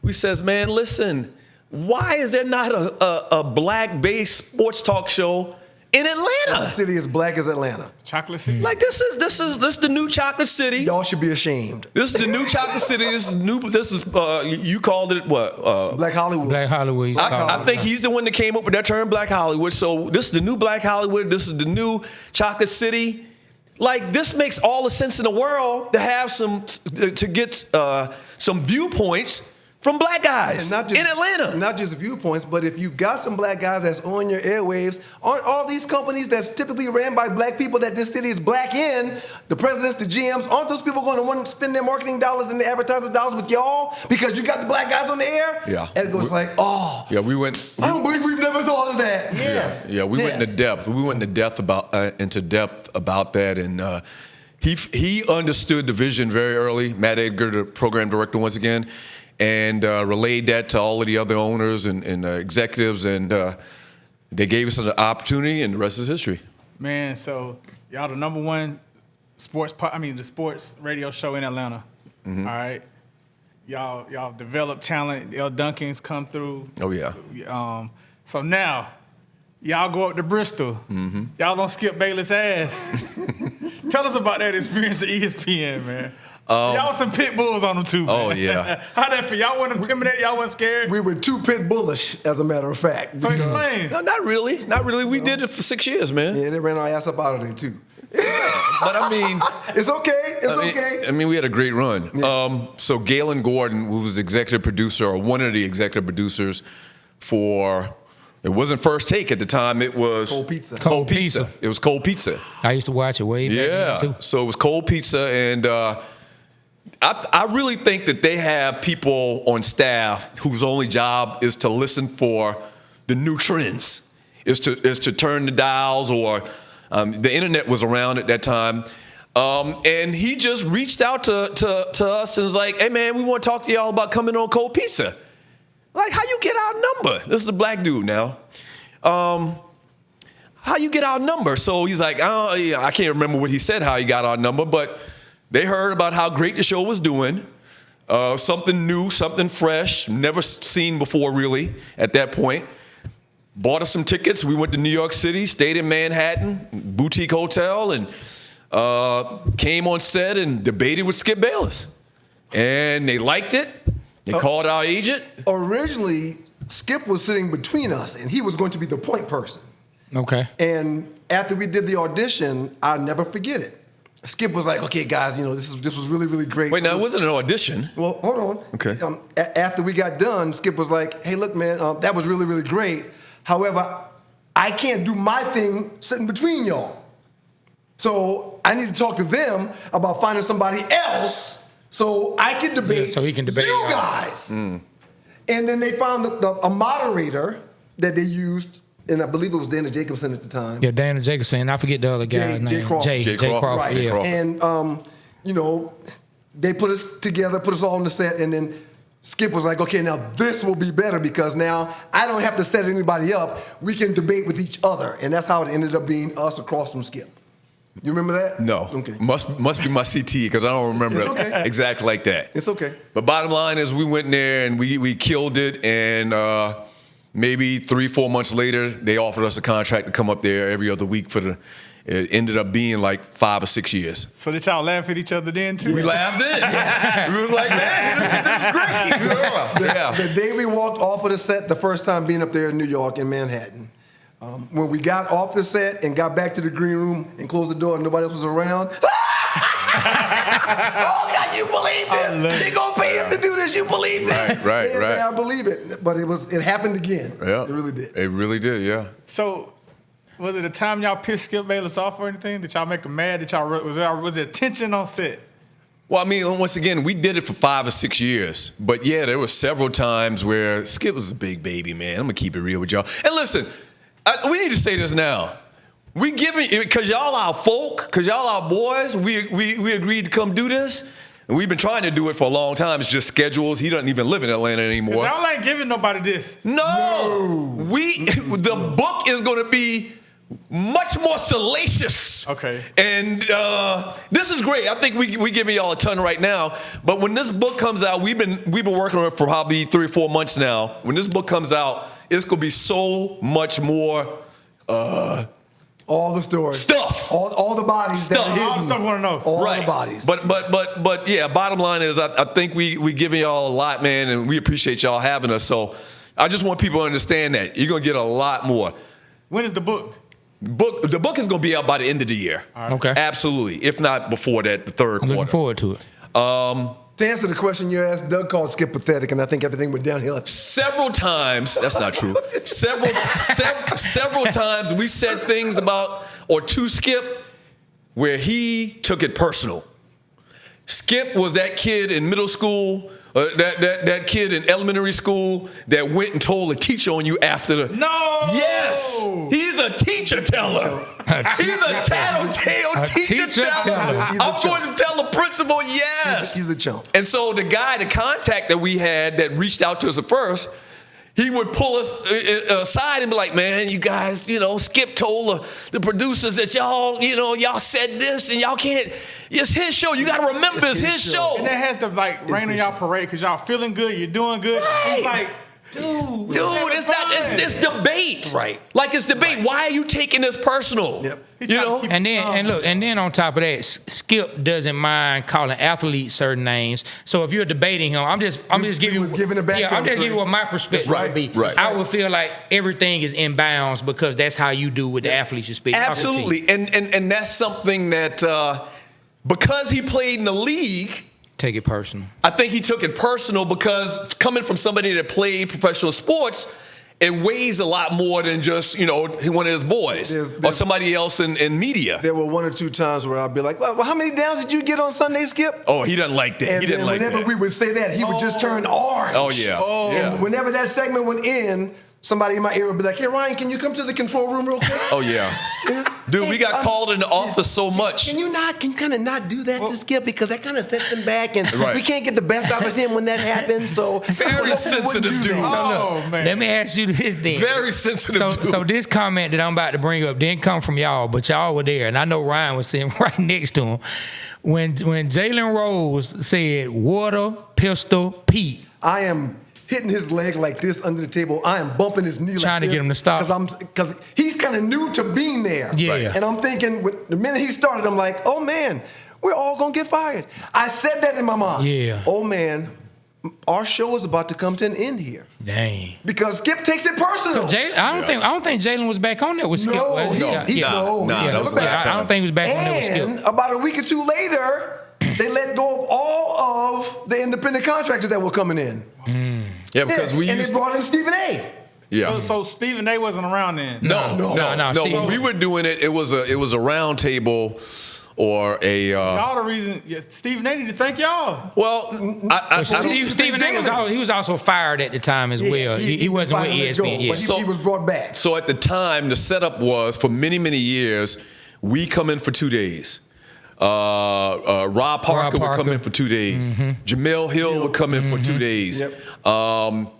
we says, man, listen, why is there not a black-based sports talk show in Atlanta? The city is black as Atlanta. Chocolate City. Like this is the new chocolate city. Y'all should be ashamed. This is the new chocolate city. This is you called it what? Black Hollywood. Black Hollywood. I think he's the one that came up with that term, Black Hollywood. So this is the new Black Hollywood. This is the new chocolate city. Like this makes all the sense in the world to have to get some viewpoints from black guys And in Atlanta. Not just viewpoints, but if you've got some black guys that's on your airwaves, aren't all these companies that's typically ran by black people that this city is black in, the presidents, the GMs, aren't those people going to want to spend their marketing dollars and their advertising dollars with y'all because you got the black guys on the air? Yeah. And it goes like, oh. Yeah, we went. I don't believe we've never thought of that. Yes. Yeah, we went into depth. We went into depth about that, and he understood the vision very early. Matt Edgar, the program director, once again, and relayed that to all of the other owners and executives, and they gave us an opportunity, and the rest is history. Man, so y'all the number one the sports radio show in Atlanta. Mm-hmm. All right. Y'all develop talent. L. Duncan's come through. Oh yeah. So now, y'all go up to Bristol. Mm-hmm. Y'all don't skip Bayless' ass. Tell us about that experience at ESPN, man. Y'all some pit bulls on them too, man. Oh, yeah. How that feel? Y'all wasn't intimidated? Y'all wasn't scared? We were too pit bullish, as a matter of fact. So explain. No, not really. Not really. We did it for 6 years, man. Yeah, they ran our ass up out of there too. But I mean, It's okay. It's okay. I mean, we had a great run. Yeah. So Galen Gordon, who was executive producer, or one of the executive producers for, it wasn't First Take at the time. It was Cold Pizza. Cold Pizza. It was Cold Pizza. I used to watch it way back Yeah. then, too. So it was Cold Pizza, and I really think that they have people on staff whose only job is to listen for the new trends, is to turn the dials, or the internet was around at that time. And he just reached out to us and was like, hey man, we want to talk to y'all about coming on Cold Pizza. Like, how you get our number? This is a black dude now. How you get our number? So he's like, I can't remember what he said, how he got our number, but they heard about how great the show was doing. Something new, something fresh, never seen before really at that point. Bought us some tickets. We went to New York City, stayed in Manhattan, boutique hotel, and came on set and debated with Skip Bayless. And they liked it. They called our agent. Originally, Skip was sitting between us, and he was going to be the point person. Okay. And after we did the audition, I'll never forget it. Skip was like, okay, guys, this was really, really great. Wait, now it wasn't an audition. Well, hold on. Okay. After we got done, Skip was like, hey, look, man, that was really, really great. However, I can't do my thing sitting between y'all. So I need to talk to them about finding somebody else so I can debate, so he can debate you y'all. guys. And then they found a moderator that they used, and I believe it was Dana Jacobson at the time. Yeah, Dana Jacobson. I forget the other guy's name. Jay Crawford. Jay Crawford. Right. Yeah. Crawford. And, they put us together, put us all on the set, and then Skip was like, okay, now this will be better because now I don't have to set anybody up. We can debate with each other. And that's how it ended up being us across from Skip. You remember that? No. Okay. Must be my CT because I don't remember It's okay. exactly like that. It's okay. But bottom line is we went in there and we killed it, and maybe 3-4 months later they offered us a contract to come up there every other week it ended up being like 5 or 6 years. So did y'all laugh at each other then too? We laughed in. We was like, man, this is great. Yeah. The day we walked off of the set, the first time being up there in New York, in Manhattan, when we got off the set and got back to the green room and closed the door and nobody else was around, oh God, you believe this? They gonna pay us to do this? You believe this? Right. Yeah, I believe it. But it happened again. Yeah. It really did. It really did, yeah. So, was it a time y'all pissed Skip Bayless off or anything? Did y'all make him mad? Was there tension on set? Well, I mean, once again, we did it for 5 or 6 years. But yeah, there were several times where Skip was a big baby, man. I'm gonna keep it real with y'all. And listen, we need to say this now. We giving, because y'all our folk, because y'all our boys, we agreed to come do this. And we've been trying to do it for a long time. It's just schedules. He doesn't even live in Atlanta anymore. Y'all ain't giving nobody this. No. The book is going to be much more salacious. Okay. And this is great. I think we giving y'all a ton right now. But when this book comes out, we've been working on it for probably 3 or 4 months now. When this book comes out, it's going to be so much more all the stories. Stuff. All the bodies that are hidden. All the stuff we want to know. All right. the bodies. But yeah, bottom line is I think we giving y'all a lot, man, and we appreciate y'all having us. So I just want people to understand that. You're going to get a lot more. When is the book? The book is going to be out by the end of the year. Right. Okay. Absolutely. If not before that, the third I'm quarter. looking forward to it. To answer the question you asked, Doug called Skip pathetic, and I think everything went downhill. Several times, that's not true. Several times we said things about or to Skip where he took it personal. Skip was that kid in middle school, that kid in elementary school that went and told a teacher on you after the. No! Yes! He's a teacher teller. He's a tattletale teacher teller. I'm going to tell the principal, yes. He's a chump. And so the contact that we had that reached out to us at first, he would pull us aside and be like, man, you guys, Skip told the producers that y'all said this and y'all can't. It's his show. You got to remember it's his show. And that has to rain on y'all parade because y'all feeling good, you're doing good. Right. It's like, dude, it's debate. Right. Like it's debate. Why are you taking this personal? Yep. And then on top of that, Skip doesn't mind calling athletes certain names. So if you're debating him, I'm just giving you giving it back to I'm him, just giving you what my perspective would be. Right. I would feel like everything is in bounds because that's how you do with the athletes you speak. Absolutely. And that's something that because he played in the league, Take it personal. I think he took it personal because coming from somebody that played professional sports, it weighs a lot more than just, one of his boys or somebody else in media. There were 1 or 2 times where I'd be like, well, how many downs did you get on Sunday, Skip? Oh, he doesn't like that. And He didn't like that. whenever we would say that, he would just turn orange. Oh, yeah. Yeah. And whenever that segment went in, somebody in my ear would be like, hey, Ryan, can you come to the control room real quick? Oh, yeah. Dude, we got called in the office so much. Can you kind of not do that to Skip because that kind of sets him back and Right. we can't get the best out of him when that happens. So Very sensitive dude. Oh, man. Let me ask you this then. Very sensitive dude. So this comment that I'm about to bring up didn't come from y'all, but y'all were there, and I know Ryan was sitting right next to him. When Jalen Rose said water, pistol, Pete. I am hitting his leg like this under the table. I am bumping his knee Trying like to get him to stop. Because he's kind of new to being there. Yeah. Right. And I'm thinking, the minute he started, I'm like, oh, man, we're all going to get fired. I said that in my mind. Yeah. Oh, man, our show is about to come to an end here. Dang. Because Skip takes it personal. I don't think Jalen was back on there with Skip. No, was he? that was I don't think he was back on there with And Skip. about a week or 2 later, they let go of all of the independent contractors that were coming in. Yeah, because we and used they brought in Stephen A. Yeah. So Stephen A. wasn't around then? No. Steve- When we were doing it, it was a round table or a. Y'all the reason Stephen A. need to thank y'all. Well, Stephen A. was also fired at the time as well. He wasn't with ESPN yet. But he was brought back. So at the time, the setup was for many, many years, we come in for 2 days. Rob Parker would come in for 2 days. Jamel Hill would come in for 2 days. Yep.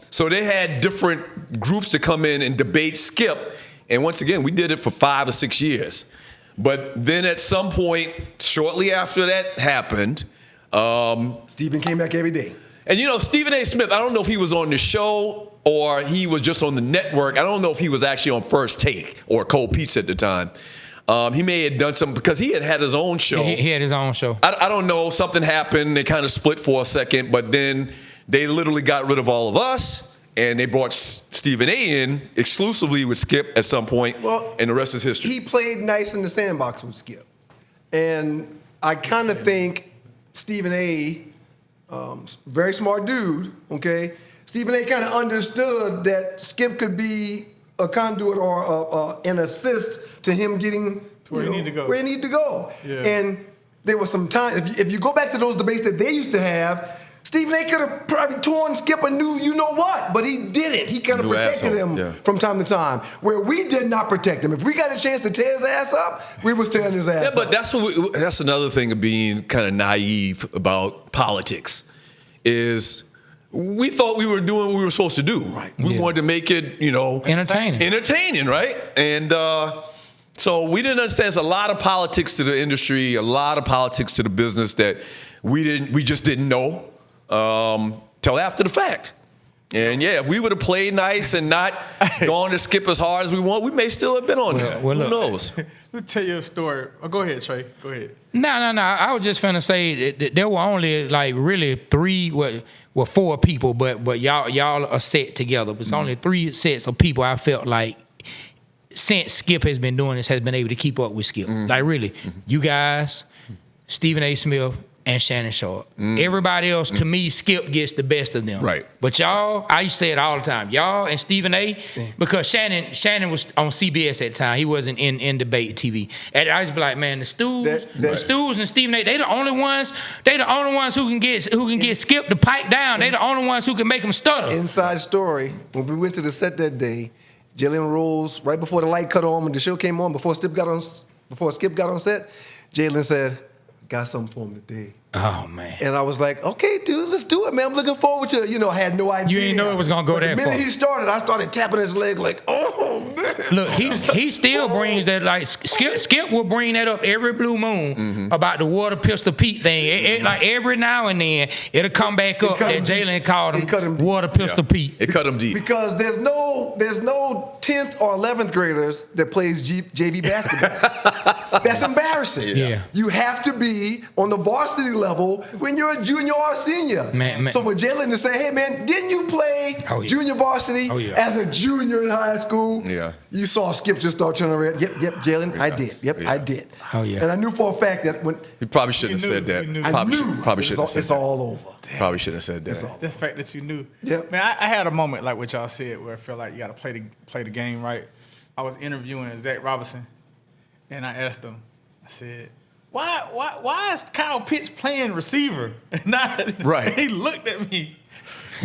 So they had different groups to come in and debate Skip. And once again, we did it for 5 or 6 years. But then at some point, shortly after that happened, Stephen came back every day. and Stephen A. Smith, I don't know if he was on the show or he was just on the network. I don't know if he was actually on First Take or Cold Pizza at the time. He may have done something because he had his own show. He had his own show. I don't know. Something happened. They kind of split for a second, but then they literally got rid of all of us, and they brought Stephen A. in exclusively with Skip at some point, and the rest is history. He played nice in the sandbox with Skip. And I kind of think Stephen A., very smart dude, okay? Stephen A. kind of understood that Skip could be a conduit or an assist to him getting to where he need to go. Where he need to go. Yeah. And there was some time, if you go back to those debates that they used to have, Stephen A. could have probably torn Skip a new you-know-what, but he didn't. He kind of New protected asshole, him yeah. from time to time, where we did not protect him. If we got a chance to tear his ass up, we was tearing his ass Yeah, up. but that's another thing of being kind of naive about politics is we thought we were doing what we were supposed to do. Right. We wanted to make it, entertaining, right? And so we didn't understand. There's a lot of politics to the industry, a lot of politics to the business that we just didn't know till after the fact. And yeah, if we would have played nice and not gone to Skip as hard as we want, we may still have been on there. Who knows? Let me tell you a story. Oh, go ahead, Trey. Go ahead. No. I was just finna say that there were only like really four people, but y'all are set together. It's only 3 sets of people I felt like since Skip has been doing this has been able to keep up with Skip. Like really, you guys, Stephen A. Smith, and Shannon Sharp. Everybody else, to me, Skip gets the best of them. Right. But y'all, I used to say it all the time, y'all and Stephen A., because Shannon was on CBS at the time. He wasn't in debate TV. And I used to be like, man, the Stews and Stephen A., they the only ones who can get Skip to pipe down. They the only ones who can make him stutter. Inside story, when we went to the set that day, Jalen Rose, right before the light cut on, when the show came on, before Skip got on set, Jalen said, got something for him today. Oh, man. And I was like, okay, dude, let's do it, man. I'm looking forward to it. I had no idea. You didn't know it was going to go that far. The minute he started, I started tapping his leg like, oh, man. Look, he still brings that, like, Skip will bring that up every blue moon about the Water Pistol Pete thing. Like, every now and then, it'll come back up that Jalen called him Water Pistol Pete. It cut him deep. Because there's no 10th or 11th graders that plays JV basketball. That's embarrassing. Yeah. You have to be on the varsity level when you're a junior or a senior. Man. So for Jalen to say, hey, man, didn't you play junior varsity as a junior in high school? Yeah. You saw Skip just start turning around. Yep, Jalen, I did. I did. Oh, yeah. And I knew for a fact that when... He probably shouldn't have said that. Probably shouldn't have said that. It's all over. Probably shouldn't have said that. That's the fact that you knew. Yeah. Man, I had a moment like what y'all said where I felt like you got to play the game right. I was interviewing Zach Robinson, and I asked him, I said, why is Kyle Pitts playing receiver? And Right. He looked at me.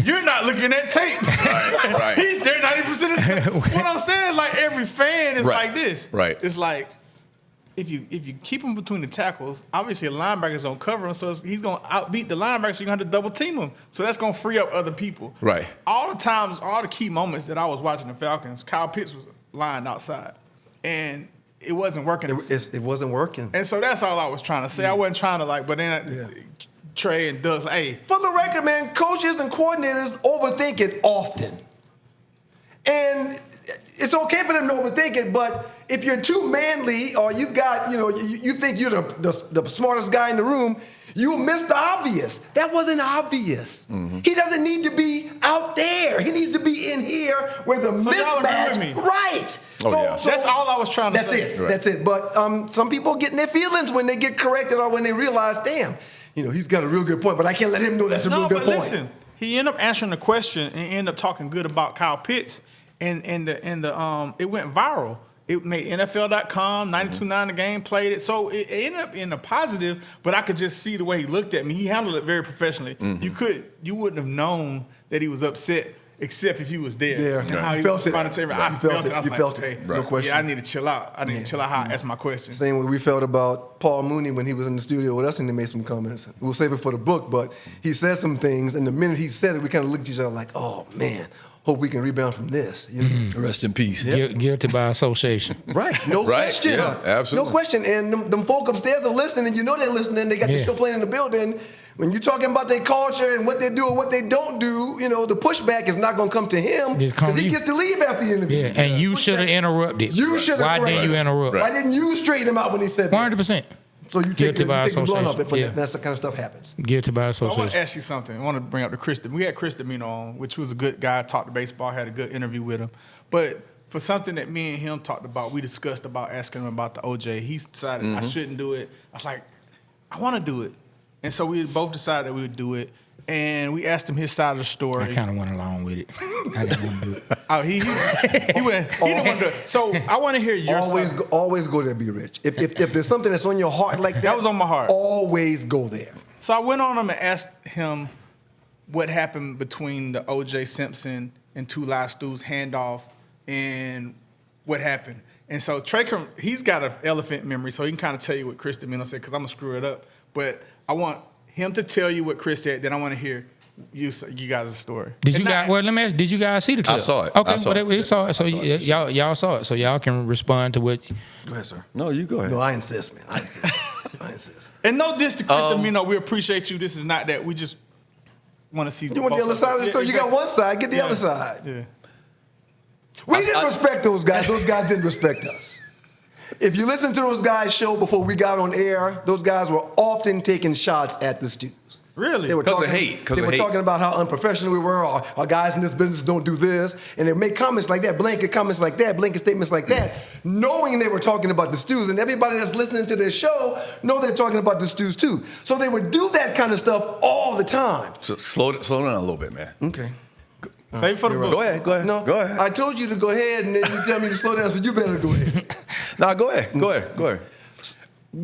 You're not looking at tape. Right. He's there 90% of what I'm saying is like every fan is like this. Right. It's like if you keep him between the tackles, obviously the linebackers don't cover him, so he's gonna outbeat the linebackers, so you're gonna have to double team him. So that's gonna free up other people. Right. All the times, all the key moments that I was watching the Falcons, Kyle Pitts was lined outside. And it wasn't working. It wasn't working. And so that's all I was trying to say. I wasn't trying to but then Trey and Doug's like, hey. For the record, man, coaches and coordinators overthink it often. And it's okay for them to overthink it, but if you're too manly or you've got, you think you're the smartest guy in the room, you'll miss the obvious. That wasn't obvious. He doesn't need to be out there. He needs to be in here where the mismatch. Agree with me. Right. Oh, So that's all I was trying to say. That's it. But some people get in their feelings when they get corrected or when they realize, damn, he's got a real good point, but I can't let him know that's a real good point. Listen, he ended up answering the question and ended up talking good about Kyle Pitts, and it went viral. It made NFL.com, 92.9 The Game played it. So it ended up in a positive, but I could just see the way he looked at me. He handled it very professionally. You wouldn't have known that he was upset except if he was there. Yeah. And how he You felt was it. responding to everything. Right. I felt it. I was You like, felt okay, it. No question. yeah, I need to chill out. I need to chill out how I ask my question. Same way we felt about Paul Mooney when he was in the studio with us and he made some comments. We'll save it for the book, but he said some things, and the minute he said it, we kind of looked at each other like, oh, man, hope we can rebound from this. You know? Rest in peace. Guilty by association. Right, no Right, question. yeah, absolutely. No question. And them folk upstairs are listening, and you know they're listening. They got the show playing in the building. When you're talking about their culture and what they do and what they don't do, you know, the pushback is not going to come to him because he gets to leave after the interview. Yeah, and you should have interrupted. You should have. Why didn't you interrupt? Why didn't you straighten him out when he said that? 100%. So you take Guilty the by blunt off it for association. that. That's the kind of stuff happens. Guilty by So I association. want to ask you something. I want to bring up the Chris. We had Chris Domino on, which was a good guy. Talked to baseball. Had a good interview with him. But for something that me and him talked about, we discussed about asking him about the OJ. He decided I shouldn't do it. I was like, I want to do it. And so we both decided that we would do it. And we asked him his side of the story. I kind of went along with it. I didn't want to do it. Oh, he went. He didn't want to do it. So I want to hear your side. Always go there, Be Rich. If there's something that's on your heart like that, That was on my heart. Always go there. So I went on him and asked him what happened between the O.J. Simpson and Two Live Stew's handoff and what happened. And so Trey, he's got an elephant memory, so he can kind of tell you what Chris Domino said because I'm going to screw it up. But I want him to tell you what Chris said, then I want to hear you guys' story. Did you guys? Well, let me ask. Did you guys see the clip? I saw it. Okay, I saw but it. we saw it. So y'all saw it. So y'all can respond to what. Go ahead, sir. No, you go ahead. No, I insist, man. I insist. And no diss to Chris Domino, we appreciate you. This is not that. We just want to see. You want the other side of the story? You got one side, get the other side. Yeah. We didn't respect those guys. Those guys didn't respect us. If you listen to those guys' show before we got on air, those guys were often taking shots at the Stews. Really? They were 'Cause of talking, hate, 'cause they of were hate. talking about how unprofessional we were. Our guys in this business don't do this. And they make comments like that, blanket comments like that, blanket statements like that, knowing they were talking about the Stews. And everybody that's listening to their show know they're talking about the Stews too. So they would do that kind of stuff all the time. So slow down a little bit, man. Okay. Save it for the book. Go ahead. No, Go ahead. I told you to go ahead, and then you tell me to slow down, so you better go ahead. No, go ahead. Go ahead.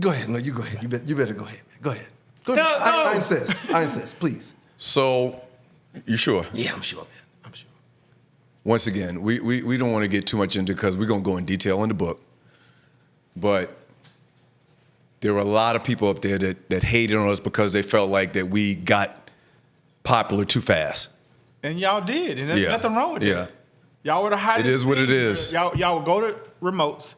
Go ahead. No, you go ahead. You better go ahead. Go ahead. Go No, ahead. no. I insist. Please. So, you sure? Yeah, I'm sure, man. I'm sure. Once again, we don't want to get too much into because we're going to go in detail in the book. But there were a lot of people up there that hated on us because they felt like that we got popular too fast. And y'all did, and there's nothing wrong with Yeah. that. Y'all were the hottest. It is what it thing. is. Y'all would go to remotes,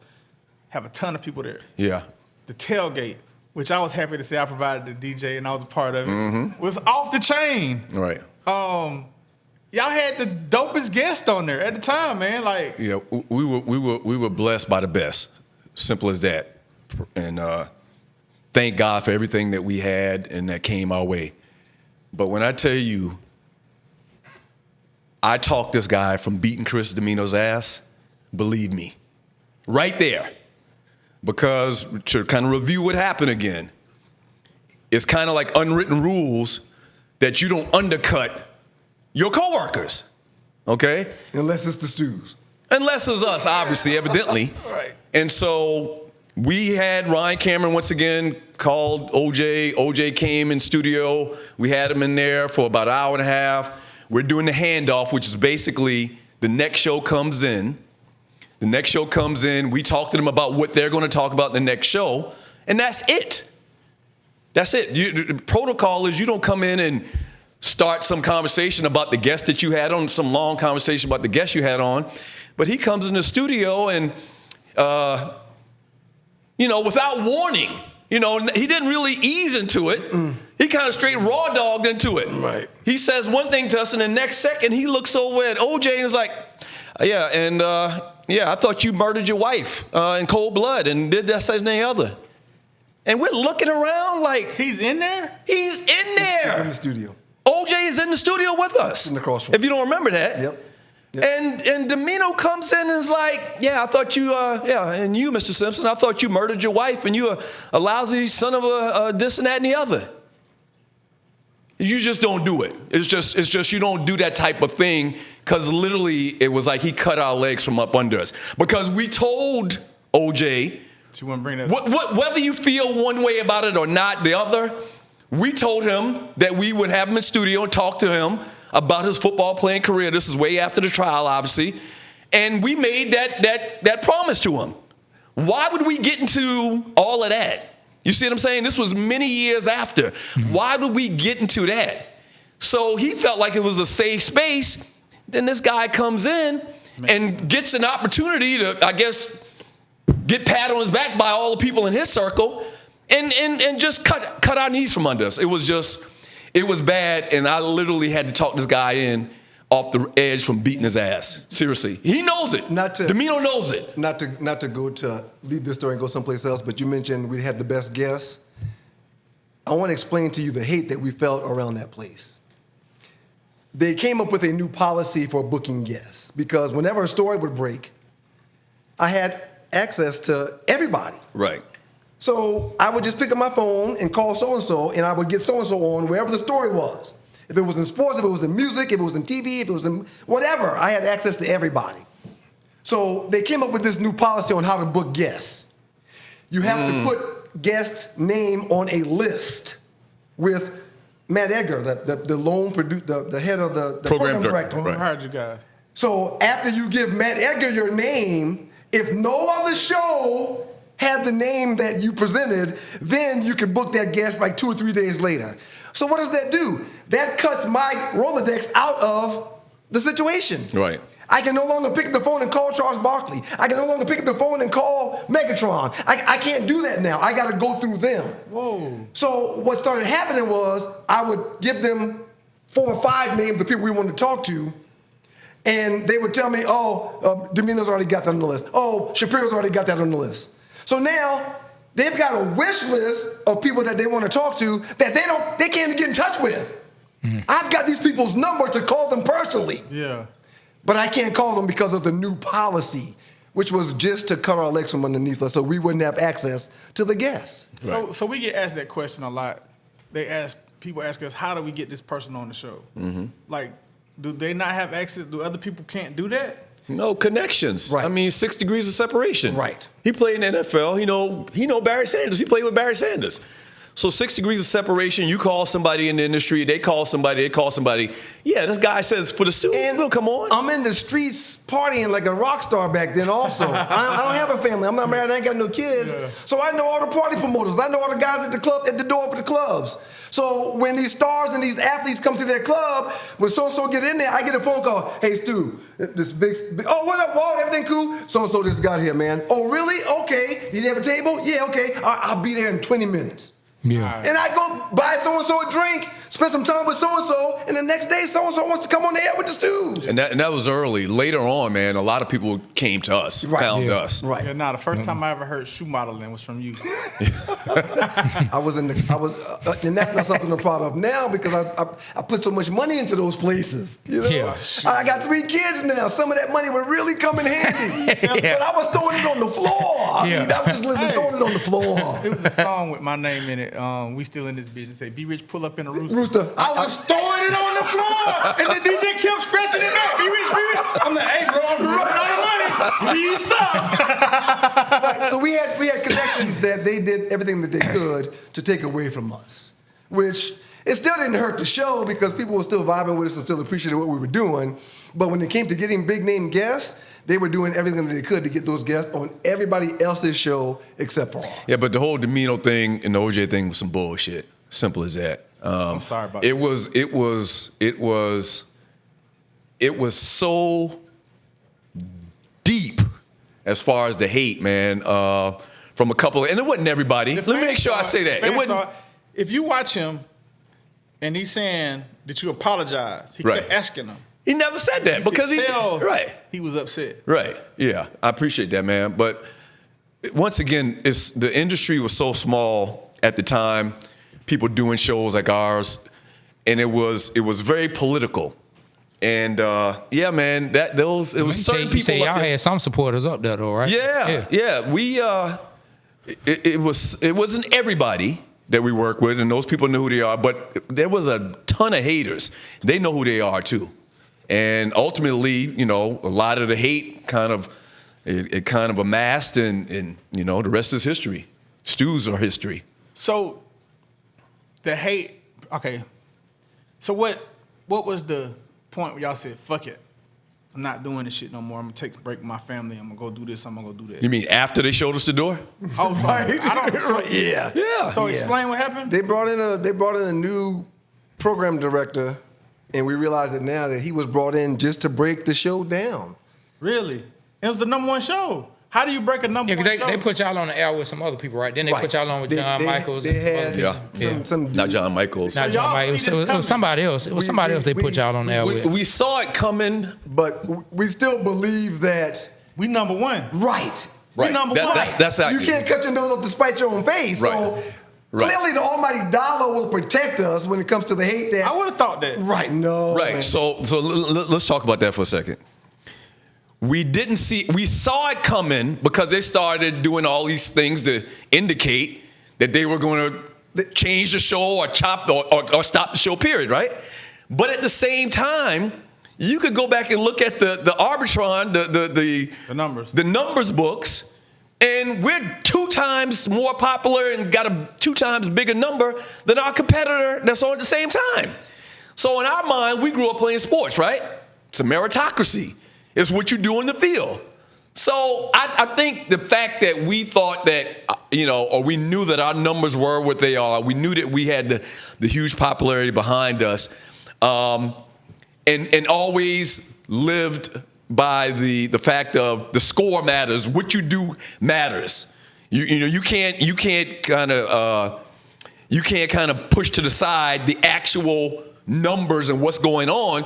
have a ton of people there. Yeah. The tailgate, which I was happy to say I provided the DJ and I was a part of it, was off the chain. Right. Y'all had the dopest guest on there at the time, man. Like, Yeah, we were blessed by the best. Simple as that. And thank God for everything that we had and that came our way. But when I tell you, I talked this guy from beating Chris Domino's ass, believe me, right there. Because to kind of review what happened again, it's kind of like unwritten rules that you don't undercut your coworkers, okay? Unless it's the Stews. Unless it's us, obviously, evidently. Right. And so we had Ryan Cameron once again called OJ. OJ came in studio. We had him in there for about an hour and a half. We're doing the handoff, which is basically the next show comes in. The next show comes in. We talk to them about what they're going to talk about in the next show. And that's it. That's it. The protocol is you don't come in and start some conversation about the guest that you had on, some long conversation about the guest you had on. But he comes in the studio and, without warning, he didn't really ease into it. He kind of straight raw dogged into it. Right. He says one thing to us, and the next second he looks over at OJ and is like, I thought you murdered your wife in cold blood and did this and the other. And we're looking around like, he's in there? He's in there. In the studio. OJ is in the studio with us. In the crossroom. If you don't remember that. Yep. And Domino comes in and is like, I thought you, and you, Mr. Simpson, I thought you murdered your wife and you a lousy son of a this and that and the other. You just don't do it. It's just you don't do that type of thing because literally it was like he cut our legs from up under us. Because we told OJ, She wouldn't bring that up. whether you feel one way about it or not, the other, we told him that we would have him in studio and talk to him about his football playing career. This is way after the trial, obviously. And we made that promise to him. Why would we get into all of that? You see what I'm saying? This was many years after. Why would we get into that? So he felt like it was a safe space Then this guy comes in and gets an opportunity to, I guess, get pat on his back by all the people in his circle and just cut our knees from under us. It was bad, and I literally had to talk this guy in off the edge from beating his ass. Seriously. He knows it. Domino knows it. Not to go to leave this story and go someplace else, but you mentioned we had the best guests. I want to explain to you the hate that we felt around that place. They came up with a new policy for booking guests because whenever a story would break, I had access to everybody. Right. So I would just pick up my phone and call so-and-so, and I would get so-and-so on wherever the story was. If it was in sports, if it was in music, if it was in TV, if it was in whatever, I had access to everybody. So they came up with this new policy on how to book guests. You have to put guest name on a list with Matt Edgar, the lone producer, the head of the program director. Who hired you guys? So after you give Matt Edgar your name, if no other show had the name that you presented, then you can book that guest like 2 or 3 days later. So what does that do? That cuts my Rolodex out of the situation. Right. I can no longer pick up the phone and call Charles Barkley. I can no longer pick up the phone and call Megatron. I can't do that now. I got to go through them. Whoa. So what started happening was I would give them 4 or 5 names of people we wanted to talk to, and they would tell me, Domino's already got that on the list. Oh, Shapiro's already got that on the list. So now they've got a wish list of people that they want to talk to that they can't even get in touch with. I've got these people's number to call them personally. Yeah. But I can't call them because of the new policy, which was just to cut our legs from underneath us so we wouldn't have access to the guests. Right. So we get asked that question a lot. People ask us, how do we get this person on the show? Mm-hmm. Like, do they not have access? Do other people can't do that? No connections. Right. I mean, 6 degrees of separation. Right. He played in the NFL. He know Barry Sanders. He played with Barry Sanders. So 6 degrees of separation. You call somebody in the industry. They call somebody. Yeah, this guy says for the students, will come on. I'm in the streets partying like a rock star back then also. I don't have a family. I'm not married. I ain't got no kids. Yeah. So I know all the party promoters. I know all the guys at the club, at the door for the clubs. So when these stars and these athletes come to their club, when so-and-so get in there, I get a phone call. Hey, Stu, this big oh, what up, Walt? Everything cool? So-and-so just got here, man. Oh, really? Okay. Did you have a table? Yeah, okay. I'll be there in 20 minutes. Yeah. And I go buy so-and-so a drink, spend some time with so-and-so, and the next day so-and-so wants to come on the air with the Stews. And that was early. Later on, man, a lot of people came to us, found us. Right. Yeah, the first time I ever heard shoe modeling was from you. I was, and that's not something I'm proud of now because I put so much money into those places. You know? Yeah. I got 3 kids now. Some of that money would really come in handy. Yeah. But I was throwing it on the floor. I was just literally throwing it on the floor. It was a song with my name in it. We still in this business. Say, "Be rich, pull up in a rooster." I was throwing it on the floor, and the DJ kept scratching it back. Be rich, be rich. I'm like, "Hey, bro, I'm running out of money. Please stop." Right, so we had connections that they did everything that they could to take away from us, which it still didn't hurt the show because people were still vibing with us and still appreciated what we were doing. But when it came to getting big name guests, they were doing everything that they could to get those guests on everybody else's show except for ours. Yeah, but the whole Domino thing and the OJ thing was some bullshit. Simple as that. I'm sorry about it that. It was so deep as far as the hate, man. From a couple, and it wasn't everybody. Let me make sure I say that. It wasn't. If you watch him, and he's saying that you apologize, he kept asking him. He never said that because he was upset. Right. Yeah, I appreciate that, man. But once again, the industry was so small at the time. People doing shows like ours, and it was very political. And man, it was certain people. You say y'all had some supporters up there, though, right? Yeah. We it wasn't everybody that we work with, and those people knew who they are. But there was a ton of haters. They know who they are too. And ultimately, a lot of the hate kind of amassed, and the rest is history. Stews are history. So the hate, okay. So what was the point where y'all said, "Fuck it, I'm not doing this shit no more. I'm gonna take a break with my family. I'm gonna go do this. I'm gonna go do that." You mean after they showed us the door? Oh, right. Yeah. So explain what happened. They brought in a new program director And we realized that now that he was brought in just to break the show down. Really? It was the #1 show. How do you break a number one show? They put y'all on the air with some other people, right? Then they put y'all on with John Michaels. They had some Not John Michaels. Not John Michaels. It was somebody else. It was somebody else they put y'all on the air with. We saw it coming. But we still believe that. We #1. Right. Right. We number one. That's You can't cut your nose off to spite your own face. Right. So Right. clearly the almighty dollar will protect us when it comes to the hate that. I would have thought that. Right. No. Right. Man. So let's talk about that for a second. We saw it coming because they started doing all these things to indicate that they were going to change the show or chop or stop the show, period, right? But at the same time, you could go back and look at the Arbitron, the numbers books, and we're 2 times more popular and got a 2 times bigger number than our competitor that's on at the same time. So in our mind, we grew up playing sports, right? It's a meritocracy. It's what you do in the field. So I think the fact that we thought that, or we knew that our numbers were what they are, we knew that we had the huge popularity behind us, and always lived by the fact of the score matters, what you do matters. You can't kind of push to the side the actual numbers and what's going on.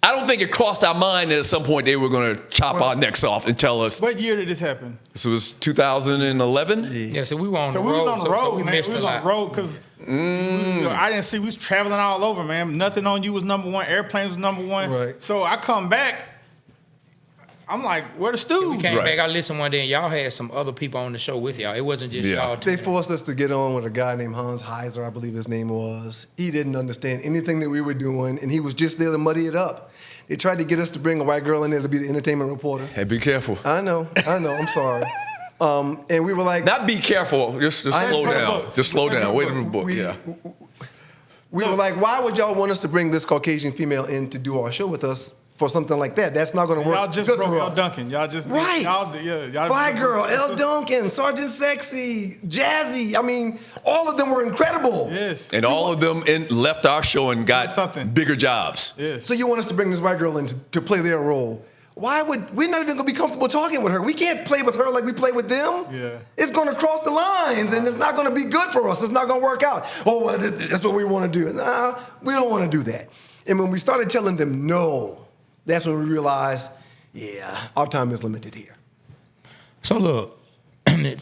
I don't think it crossed our mind that at some point they were going to chop our necks off and tell us. What year did this happen? This was 2011. Yeah, so we were on the road. We was on the road, we man. missed We a was on lot. the road because I didn't see. We was traveling all over, man. Nothing on You was #1. Airplanes was #1. Right. So I come back. I'm like, where the stew? We came Right. back. I listened one day, and y'all had some other people on the show with y'all. It wasn't just Yeah. y'all. They forced us to get on with a guy named Hans Heiser, I believe his name was. He didn't understand anything that we were doing, and he was just there to muddy it up. They tried to get us to bring a white girl in there to be the entertainment reporter. Hey, be careful. I know, I'm sorry. And we were like, Not be careful. Just slow read the down. book. Just slow down. Wait a minute, book. we Yeah. were like, why would y'all want us to bring this Caucasian female in to do our show with us for something like that? That's not going to work. Y'all just good broke for El us. Duncan. Y'all just Right. Y'all Fly Girl, El Duncan, Sergeant Sexy, Jazzy. I mean, all of them were incredible. Yes. And all of them left our show and got Something. bigger jobs. Yes. So you want us to bring this white girl in to play their role? We're not even gonna be comfortable talking with her. We can't play with her like we play with them. Yeah. It's gonna cross the lines, and it's not gonna be good for us. It's not gonna work out. Oh, well, that's what we want to do. Nah, we don't want to do that. And when we started telling them no, that's when we realized, yeah, our time is limited here. So look,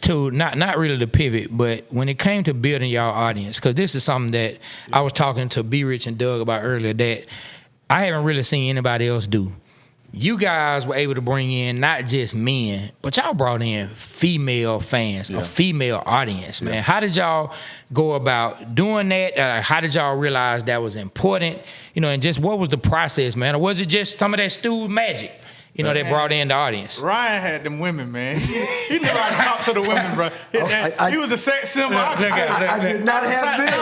to not really the pivot, but when it came to building y'all audience, because this is something that I was talking to B Rich and Doug about earlier that I haven't really seen anybody else do. You guys were able to bring in not just men, but y'all brought in female fans, a female audience, man. How did y'all go about doing that? How did y'all realize that was important? And just what was the process, man? Or was it just some of that stewed magic, that brought in the audience? Ryan had them women, man. He knew how to talk to the women, bro. He was a sex symbol. Look at I did not have this.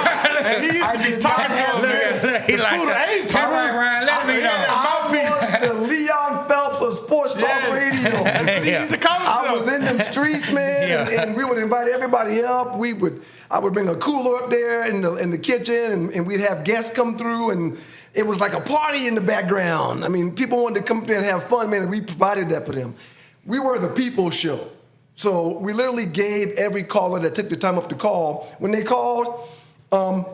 He used to be did talking not to him, have man. He like, All right, Ryan, let me know. I was the Leon Phelps of sports talk radio. He used to call I himself. was in them streets, man, and we would invite everybody up. I would bring a cooler up there in the kitchen, and we'd have guests come through, and it was like a party in the background. I mean, people wanted to come up there and have fun, man, and we provided that for them. We were the people show. So we literally gave every caller that took the time up to call. When they called,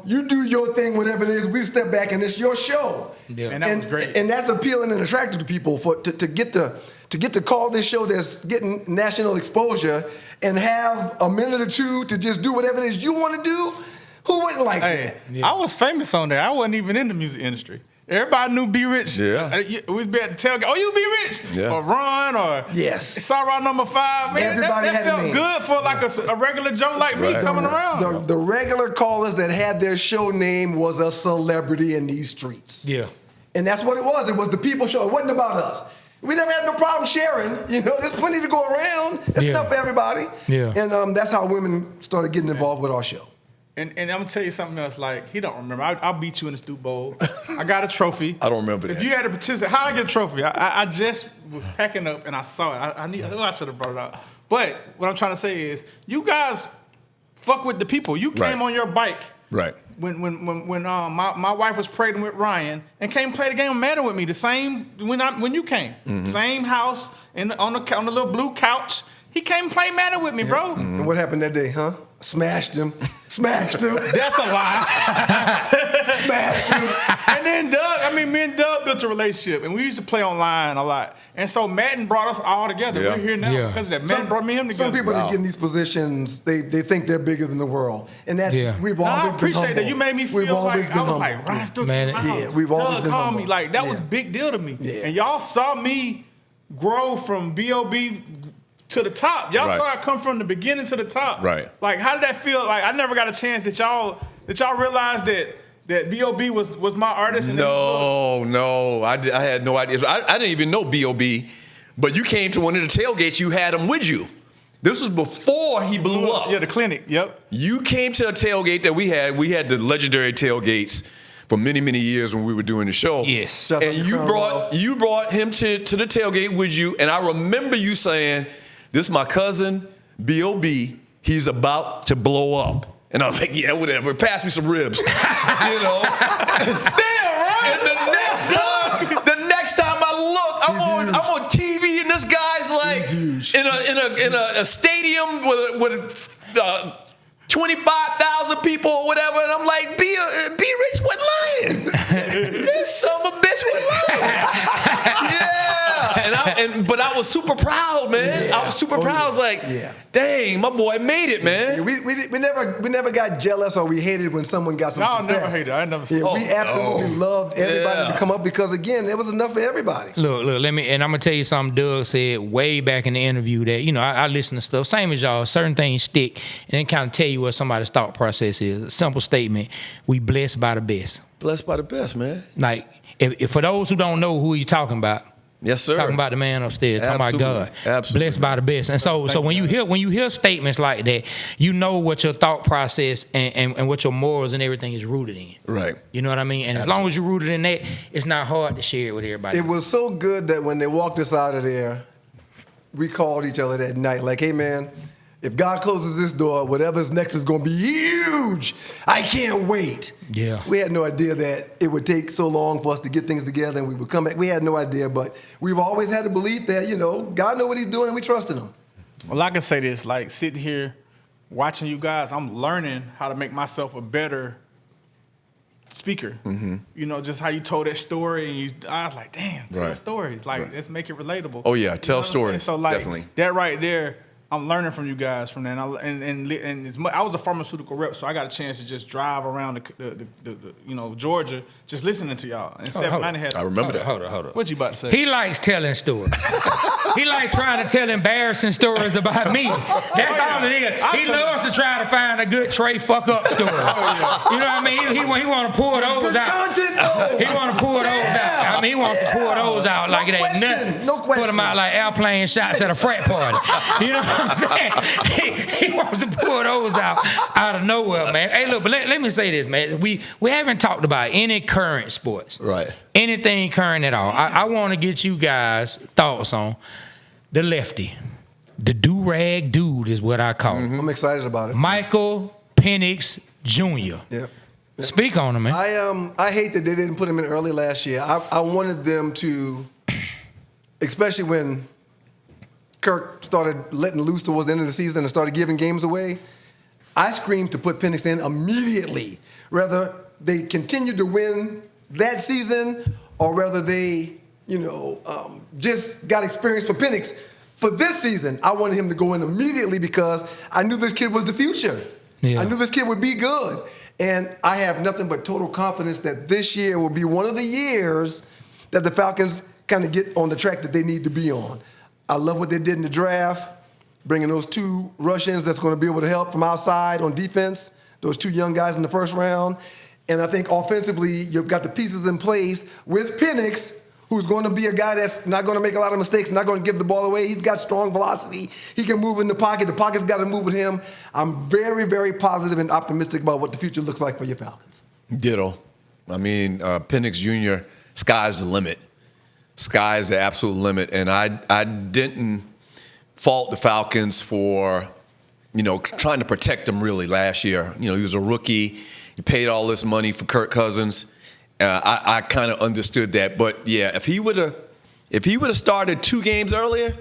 you do your thing, whatever it is, we step back, and it's your show. Yeah. And that was great. And that's appealing and attractive to people to get to call this show that's getting national exposure and have a minute or two to just do whatever it is you want to do. Who wouldn't like Hey, that? I was famous on there. I wasn't even in the music industry. Everybody knew B Rich. Yeah. We'd be at the tailgate. Oh, you B Rich? Yeah. Or Ron or Yes. Sorrow number 5. Man, Everybody that had a felt name. good for like a regular Joe like me Right. coming around. The regular callers that had their show name was a celebrity in these streets. Yeah. And that's what it was. It was the people show. It wasn't about us. We never had no problem sharing. There's plenty to go around. There's Yeah. enough for everybody. Yeah. And that's how women started getting involved with our show. And I'm gonna tell you something else. Like he don't remember. I'll beat you in the stoop bowl. I got a trophy. I don't remember If that. you had to participate, how I get a trophy? I just was packing up and I saw it. I should have brought it out. But what I'm trying to say is, you guys fuck with the people. You came Right. on your bike. Right. my wife was pregnant with Ryan and came play the game of Madden with me. The same when you came, same house on the little blue couch. He came and played Madden with me, bro. And what happened that day, huh? Smashed him. Smashed him. That's a lie. Smashed him. And then me and Doug built a relationship, and we used to play online a lot. And so Madden brought us all together. Yeah. We're here now because of that. Madden brought me and him together. Some people that get in these positions, they think they're bigger than the world, and that's we've always I been appreciate humble. that. You made me feel We've always like been I was humble. like, Ryan still Man, in my house. yeah, we've always Doug been called humble. me like that was Yeah. a big deal to me. Yeah. And y'all saw me grow from B.O.B. to the top. Y'all saw it come from the beginning to the top. Right. Like, how did that feel? Like, I never got a chance that y'all realized that B.O.B. was my artist. And No, I had no idea. I didn't even know B.O.B., but you came to one of the tailgates. You had him with you. This was before he blew up. Yeah, the clinic. Yep. You came to a tailgate that we had. We had the legendary tailgates for many, many years when we were doing the show. Yes. Shout out And to you Crown brought him to the tailgate with you. And I remember you saying, "This is my cousin, B.O.B. He's about to blow up." And I was like, "Yeah, whatever. Pass me some ribs." You know? Damn, right? And the next time I look, I'm on TV and this guy's like in a stadium with 25,000 people or whatever, and I'm like, be rich with lying. This son of a bitch with lying. Yeah. But I was super proud, man. Yeah. I was super proud. I was like, dang, my boy made it, man. Yeah, we never got jealous or we hated when someone got some I success. never hated. I never. Yeah, we absolutely loved everybody to come up because again, it was enough for everybody. Look, I'm gonna tell you something Doug said way back in the interview that, I listen to stuff, same as y'all, certain things stick, and then kind of tell you what somebody's thought process is. A simple statement, we blessed by the best. Blessed by the best, man. Like, if for those who don't know who you're talking about, Yes, sir. talking about the man upstairs, talking about God. Absolutely. Blessed by the best. And so when you hear statements like that, you know what your thought process and what your morals and everything is rooted in. Right. You know what I mean? And as long as you're rooted in that, it's not hard to share it with everybody. It was so good that when they walked us out of there, we called each other that night like, hey man, if God closes this door, whatever's next is going to be huge. I can't wait. Yeah. We had no idea that it would take so long for us to get things together and we would come back. We had no idea, but we've always had the belief that, God knows what he's doing and we trust in him. Well, I can say this, like sitting here watching you guys, I'm learning how to make myself a better speaker. Mm-hmm. Just how you told that story, and I was like, damn, tell stories. Like, let's make it relatable. Oh, yeah, tell stories. So, like, definitely. that right there, I'm learning from you guys from that. And I was a pharmaceutical rep, so I got a chance to just drive around the Georgia, just listening to y'all. And I remember that. Hold on. What you about to say? He likes telling stories. He likes trying to tell embarrassing stories about me. That's all it is. He loves to try to find a good Trey fuck up story. You know what I mean? He want to pull those out. He want to pull those out. I mean, he wants to pull those out like it ain't nothing. No question. Put them out like airplane shots at a frat party. You know what I'm saying? He wants to pull those out of nowhere, man. Hey, look, but let me say this, man. We haven't talked about any current sports. Right. Anything current at all. I want to get you guys' thoughts on the lefty. The do-rag dude is what I call him. I'm excited about it. Michael Penix Jr. Yeah. Speak on him, man. I hate that they didn't put him in early last year. I wanted them to, especially when Kirk started letting loose towards the end of the season and started giving games away, I screamed to put Penix in immediately. Whether they continued to win that season or whether they, just got experience for Penix. For this season, I wanted him to go in immediately because I knew this kid was the future. Yeah. I knew this kid would be good. And I have nothing but total confidence that this year will be one of the years that the Falcons kind of get on the track that they need to be on. I love what they did in the draft, bringing those two Russians that's going to be able to help from outside on defense, those two young guys in the first round. And I think offensively, you've got the pieces in place with Penix, who's going to be a guy that's not going to make a lot of mistakes, not going to give the ball away. He's got strong velocity. He can move in the pocket. The pocket's got to move with him. I'm very, very positive and optimistic about what the future looks like for your Falcons. Ditto. I mean, Penix Jr., sky's the limit. Sky's the absolute limit. And I didn't fault the Falcons for, trying to protect him really last year. He was a rookie. You paid all this money for Kirk Cousins. I kind of understood that, but yeah, if he would have started 2 games earlier,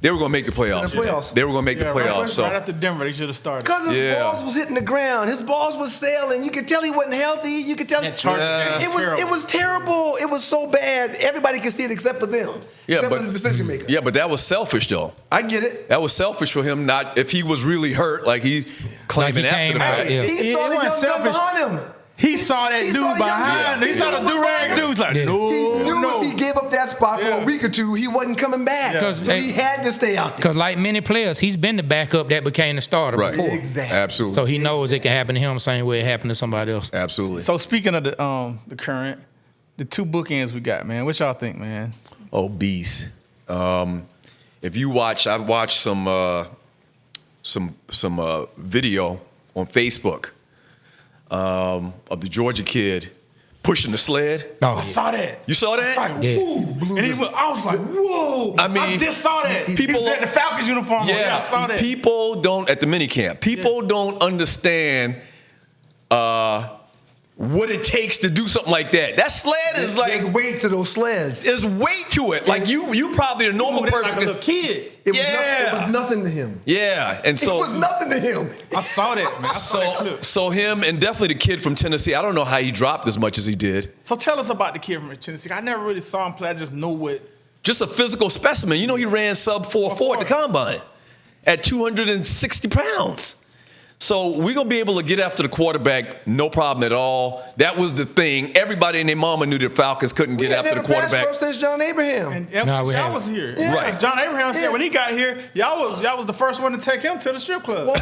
they were going to make the playoffs. They were going to make the playoffs. Right after Denver, they should have started. Because his balls was hitting the ground. His balls was sailing. You could tell he wasn't healthy. You could tell That Chargers game it was terrible. It was so bad. Everybody could see it except for them. Except for the decision maker. Yeah, but that was selfish, though. I get it. That was selfish for him. Not if he was really hurt, like he claiming Like he after the came out, fact. yeah. He saw the young gun behind him. He saw that He dude saw the young behind. man. He saw the do-rag dude. He's like, Yeah. no, He knew no. if he gave up that spot for a week or 2, he wasn't coming back. Yeah. So he had to stay out there. Because like many players, he's been the backup that became the starter Right. before. Exactly. Absolutely. So he knows it can happen to him the same way it happened to somebody else. Absolutely. So speaking of the current, the 2 bookends we got, man. What y'all think, man? Oh, beast. If you watch, I watched some video on Facebook of the Georgia kid pushing the sled. Oh, I saw that. You saw that? I was like, Yeah. ooh. And I was like, whoa. I mean, I just saw that. people- He was at the Falcons uniform. Yeah, I saw that. People don't at the minicamp. People don't understand what it takes to do something like that. That sled is There's like weight to those sleds. there's weight to it. Like you probably a normal Like person. a little kid. It was, Yeah. it was nothing to him. Yeah, and It was so nothing to him. I saw that, man. I saw that clip. so him and definitely the kid from Tennessee. I don't know how he dropped as much as he did. So tell us about the kid from Tennessee. I never really saw him play. I just know what. Just a physical specimen. You know, he ran sub 4.4 at the combine at 260 pounds. So we're going to be able to get after the quarterback, no problem at all. That was the thing. Everybody and their mama knew the Falcons couldn't get after the quarterback. Pass rush since John Abraham. And No, we y'all haven't. was here. Yeah. Right. John Abraham said Yeah. when he got here, y'all was the first one to take him to the strip club.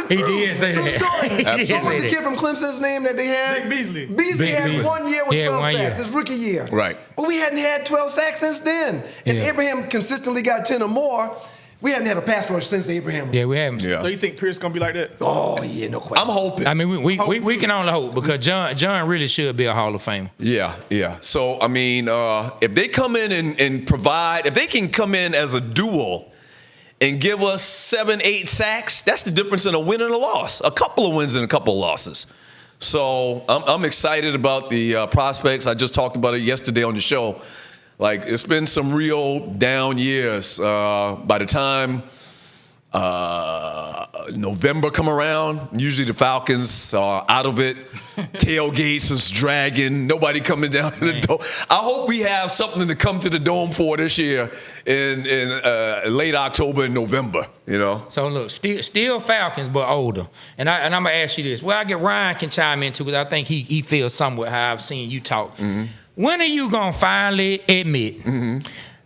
He did say True that. story. He did So say what's the that. kid from Clemson's name that they had? Big Beasley. Beasley Big had Beasley. 1 year with Yeah, 12 1 year. sacks, his rookie year. Right. But we hadn't had 12 sacks since then. And Yeah. Abraham consistently got 10 or more. We hadn't had a pass rush since Abraham. Yeah, we haven't. Yeah. So you think Pierce gonna be like that? Oh, yeah, no question. I'm hoping. I mean, we can only hope because John really should be a Hall of Famer. Yeah. So, I mean, if they come in and provide, if they can come in as a duo and give us 7, 8 sacks, that's the difference in a win and a loss. A couple of wins and a couple of losses. So I'm excited about the prospects. I just talked about it yesterday on the show. Like, it's been some real down years. By the time November come around, usually the Falcons are out of it. Tailgates is dragging. Nobody coming down to the dome. I hope we have something to come to the dome for this year in late October and November. You know. So look, still Falcons, but older. And I'm gonna ask you this. Well, I get Ryan can chime in too, because I think he feels somewhat how I've seen you talk. When are you gonna finally admit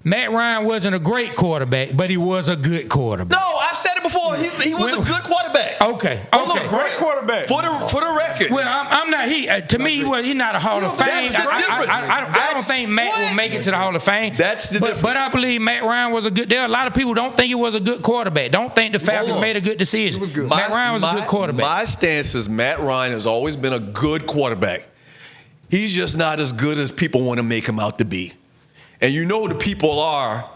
Matt Ryan wasn't a great quarterback, but he was a good quarterback? No, I've said it before. He was a good quarterback. Okay. Great quarterback. For the record. Well, I'm not. To me, he's not a Hall of Fame. That's the difference. I don't think Matt will make it to the Hall of Fame. That's the difference. But I believe Matt Ryan was a good. There are a lot of people who don't think he was a good quarterback. Don't think the Falcons made a good decision. He was good. Matt Ryan was a good quarterback. My stance is Matt Ryan has always been a good quarterback. He's just not as good as people want to make him out to be. And you know the people are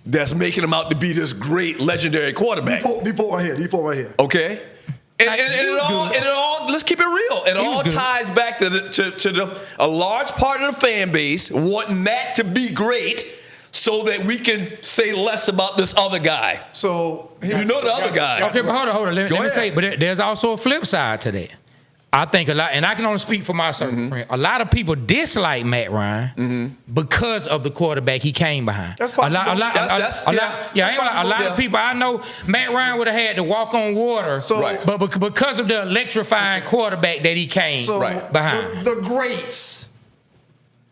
that's making him out to be this great legendary quarterback. Default right here. Okay? And it all, let's keep it real. It all good. ties back to a large part of the fan base wanting Matt to be great so that we can say less about this other guy. So You know the other guy. Okay, but hold on. Let me ahead. say, but there's also a flip side to that. I think a lot, and I can only speak for my circle friend. A lot of people dislike Matt Ryan because of the quarterback he came behind. That's possible. A lot of people. I know Matt Ryan would have had to walk on water, Right. but because of the electrifying quarterback that he came behind. The greats,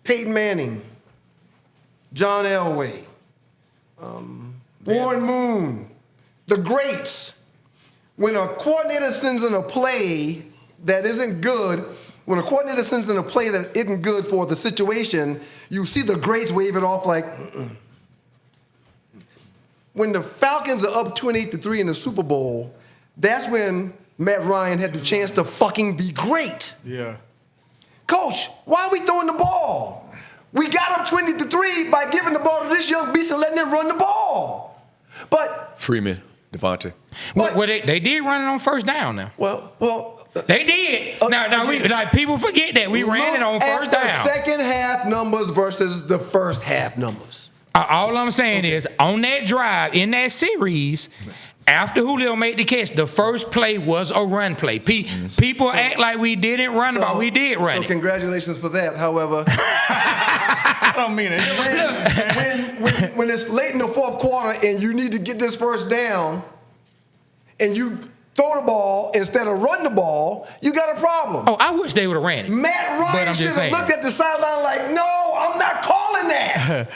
Peyton Manning, John Elway, Warren Moon, the greats. When a coordinator sends in a play that isn't good, when a coordinator sends in a play that isn't good for the situation, you see the greats wave it off like, When the Falcons are up 28-3 in the Super Bowl, that's when Matt Ryan had the chance to fucking be great. Yeah. Coach, why are we throwing the ball? We got up 20-3 by giving the ball to this young beast and letting him run the ball. But Freeman. Devontae. Well, they did run it on first down now. Well. They did. Now people forget that we ran it on first down. The second half numbers versus the first half numbers. All I'm saying is, on that drive in that series, after Julio made the catch, the first play was a run play. People act like we didn't run the ball. We did run it. So congratulations for that. However, I don't mean it. when it's late in the fourth quarter and you need to get this first down, and you throw the ball instead of run the ball, you got a problem. Oh, I wish they would have ran it. Matt Ryan should have looked at the sideline like, no, I'm not calling that.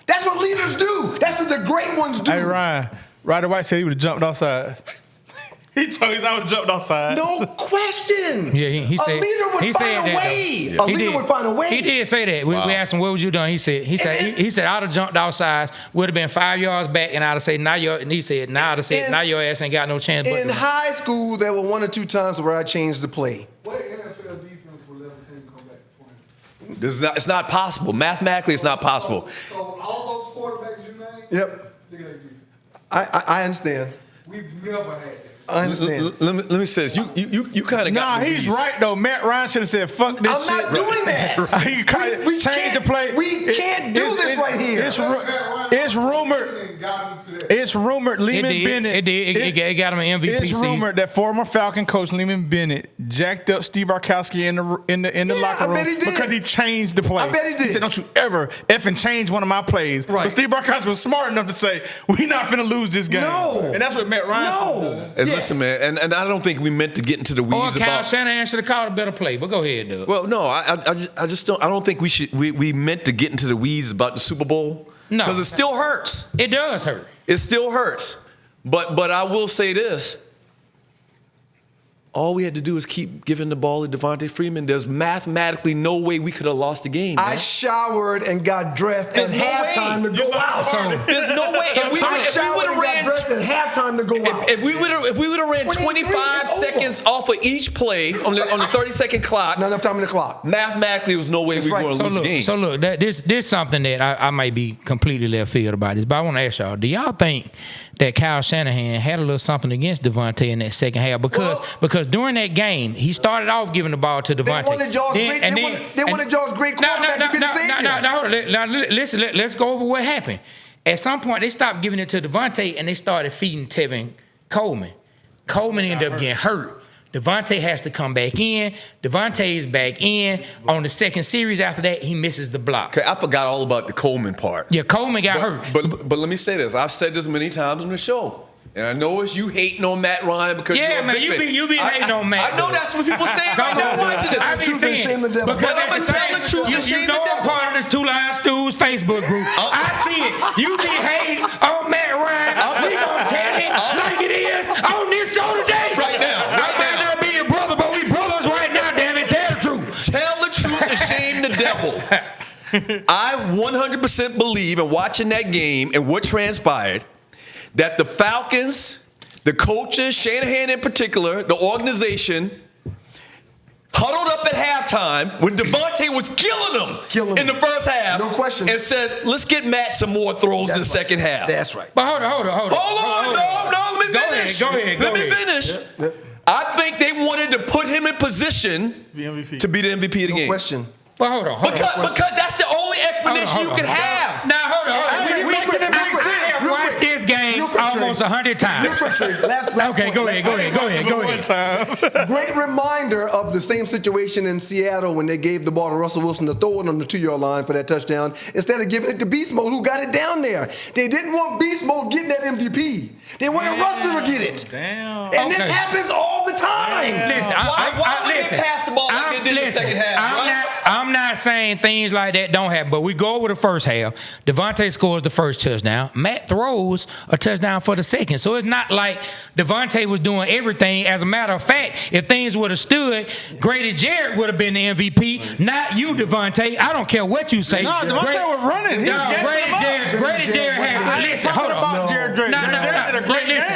That's what leaders do. That's what the great ones do. Hey, Ryan. Ryder White said he would have jumped off sides. He told us I would have jumped off sides. No question. Yeah, he said. A leader would find a way. A leader would find a way. He did say that. We asked him, what would you done? He said, I'd have jumped off sides, would have been 5 yards back, and I'd have said, now your ass ain't got no chance. In high school, there were 1 or 2 times where I changed the play. What NFL defense will let a team come back to 20? It's not possible. Mathematically, it's not possible. So all those quarterbacks you named, Yep. look at that defense. I understand. We've never had that. I understand. Let me say this. You kind of got Nah, he's right though. Matt Ryan should have said, "Fuck this shit." I'm not doing that. He changed the play. We can't do this right here. It's rumored. It's rumored. Lehman Bennett. It got him an MVP. It's rumored that former Falcon coach Lehman Bennett jacked up Steve Bartkowski in the locker room because he changed the play. I bet he did. He said, "Don't you ever effing change one of my plays." Right. But Steve Bartkowski was smart enough to say, "We're not finna lose this game." No. And that's what Matt Ryan. No. And listen, man, and I don't think we meant to get into the weeds Or Kyle about. Shanahan should have called a better play. But go ahead, Doug. Well, no, I just don't. I don't think we meant to get into the weeds about the Super Bowl. No. Because it still hurts. It does hurt. It still hurts. But I will say this. All we had to do is keep giving the ball to Devontae Freeman. There's mathematically no way we could have lost the game. I man. showered and got dressed at halftime to go out. There's no way. If we would have ran dressed at halftime to go out. If we would have ran 25 seconds off of each play on the 30-second clock, Not enough time in the clock. mathematically, there was no way we were right. going to lose the game. So look, this something that I might be completely left field about this, but I want to ask y'all: do y'all think that Kyle Shanahan had a little something against Devontae in that second half? Because during that game, he started off giving the ball to Devontae. They wanted y'all's great quarterback to be the savior. Now, listen, let's go over what happened. At some point, they stopped giving it to Devontae and they started feeding Tevin Coleman. Coleman ended up getting hurt. Devontae has to come back in. Devontae is back in. On the second series after that, he misses the block. Okay, I forgot all about the Coleman part. Yeah, Coleman got hurt. But let me say this. I've said this many times on the show. And I know it's you hating on Matt Ryan because you're a big fan. you be hating on Matt. I know that's what people saying right now watching this. I be truth and saying, shame the devil. because But at I'ma the tell same, the truth and shame you the know I'm devil. part of this Two Live Stools Facebook group. I see it. You be hating on Matt Ryan. We gonna tell it like it is on this show today. Right now, right I might now. not be your brother, but we brothers right now, damn it. Tell the truth. Tell the truth and shame the devil. I 100% believe in watching that game and what transpired that the Falcons, the coaches, Shanahan in particular, the organization, huddled up at halftime when Devontae was killing them in the first half. No question. And said, let's get Matt some more throws in the second half. That's right. But hold on. Hold on, no, let me finish. Go ahead. Let me finish. I think they wanted to put him in position to be the MVP of the game. No question. But hold on. Because that's the only explanation you can have. Now, hold on. I've watched this game almost 100 times. Okay, go ahead. Great reminder of the same situation in Seattle when they gave the ball to Russell Wilson to throw it on the 2-yard line for that touchdown instead of giving it to Beast Mode, who got it down there. They didn't want Beast Mode getting that MVP. They wanted Russell to get it. Damn. And this happens all the time. Listen, Why would they pass the ball like they did in the second half? I'm not saying things like that don't happen, but we go over the first half. Devontae scores the first touchdown. Matt throws a touchdown for the second. So it's not like Devontae was doing everything. As a matter of fact, if things would have stood, Grady Jarrett would have been the MVP, not you, Devontae. I don't care what you say. No, Devontae was running. Grady Jarrett had. Listen, hold on.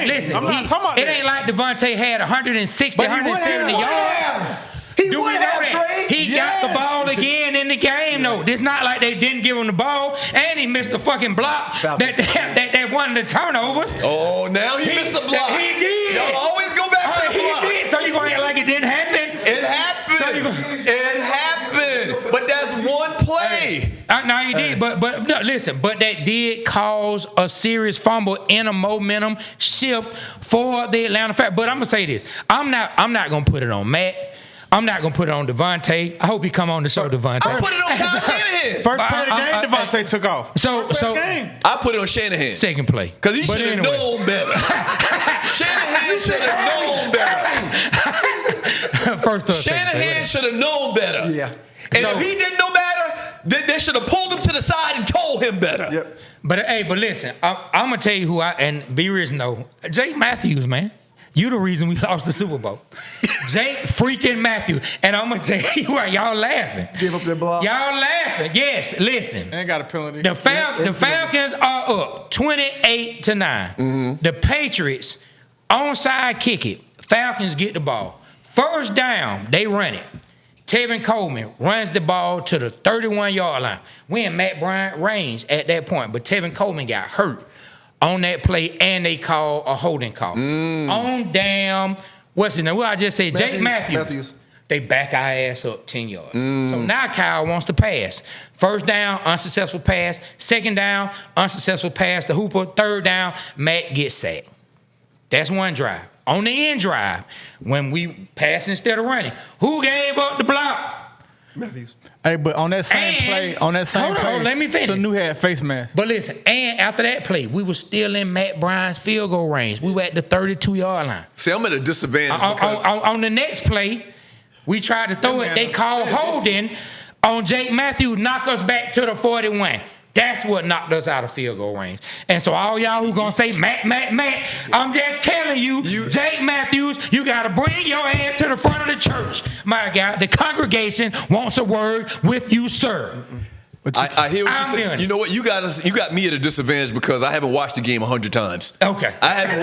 Listen. I'm not talking about It ain't like Devontae had 160, 170 yards. He Do we would know have, that? Trey. He got the ball again in the game, though. It's not like they didn't give him the ball, and he missed the fucking block that won the turnovers. Oh, now he missed a block. He did. Y'all always go back to the block. He did. So you gonna act like it didn't happen? It happened. It happened. But that's one play. No, he did, but no, listen, but that did cause a serious fumble and a momentum shift for the Atlanta Falcons. But I'm gonna say this: I'm not gonna put it on Matt. I'm not gonna put it on Devontae. I hope he come on the show, Devontae. I put it on Kyle Shanahan. First play of the game, Devontae took off. So I put it on Shanahan. second play Because he But should have anyway. known better. Shanahan should have known better. First or second play, Shanahan should have known better. Yeah. And So- if he didn't know better, then they should have pulled him to the side and told him better. Yep. But listen, I'm gonna tell you who and be rich know. Jake Matthews, man. You the reason we lost the Super Bowl. Jake freaking Matthews. And I'm gonna tell you why y'all laughing. Give up that block. Y'all laughing. Yes, listen. And got a penalty. The Falcons are up 28-9. The Patriots onside kick it. Falcons get the ball. First down, they run it. Tevin Coleman runs the ball to the 31-yard line. We in Matt Bryant range at that point, but Tevin Coleman got hurt on that play, and they call a holding call. On damn, what's his name? Well, I just said Jake Matthews. They back our ass up 10 yards. So now Kyle wants to pass. First down, unsuccessful pass. Second down, unsuccessful pass to Hooper. Third down, Matt gets sacked. That's one drive. On the end drive, when we pass instead of running, who gave up the block? Matthews. Hey, but on that same play, hold on, let me finish. Sanu had face mask. But listen, and after that play, we were still in Matt Bryant's field goal range. We were at the 32-yard line. See, I'm at a disadvantage because On the next play, we tried to throw it. They called holding on Jake Matthews, knock us back to the 41. That's what knocked us out of field goal range. And so all y'all who gonna say, Matt, I'm just telling you, Jake Matthews, you gotta bring your ass to the front of the church. My God, the congregation wants a word with you, sir. I hear what I'm you're doing saying. it. You know what? You got me at a disadvantage because I haven't watched the game 100 times. Okay. I haven't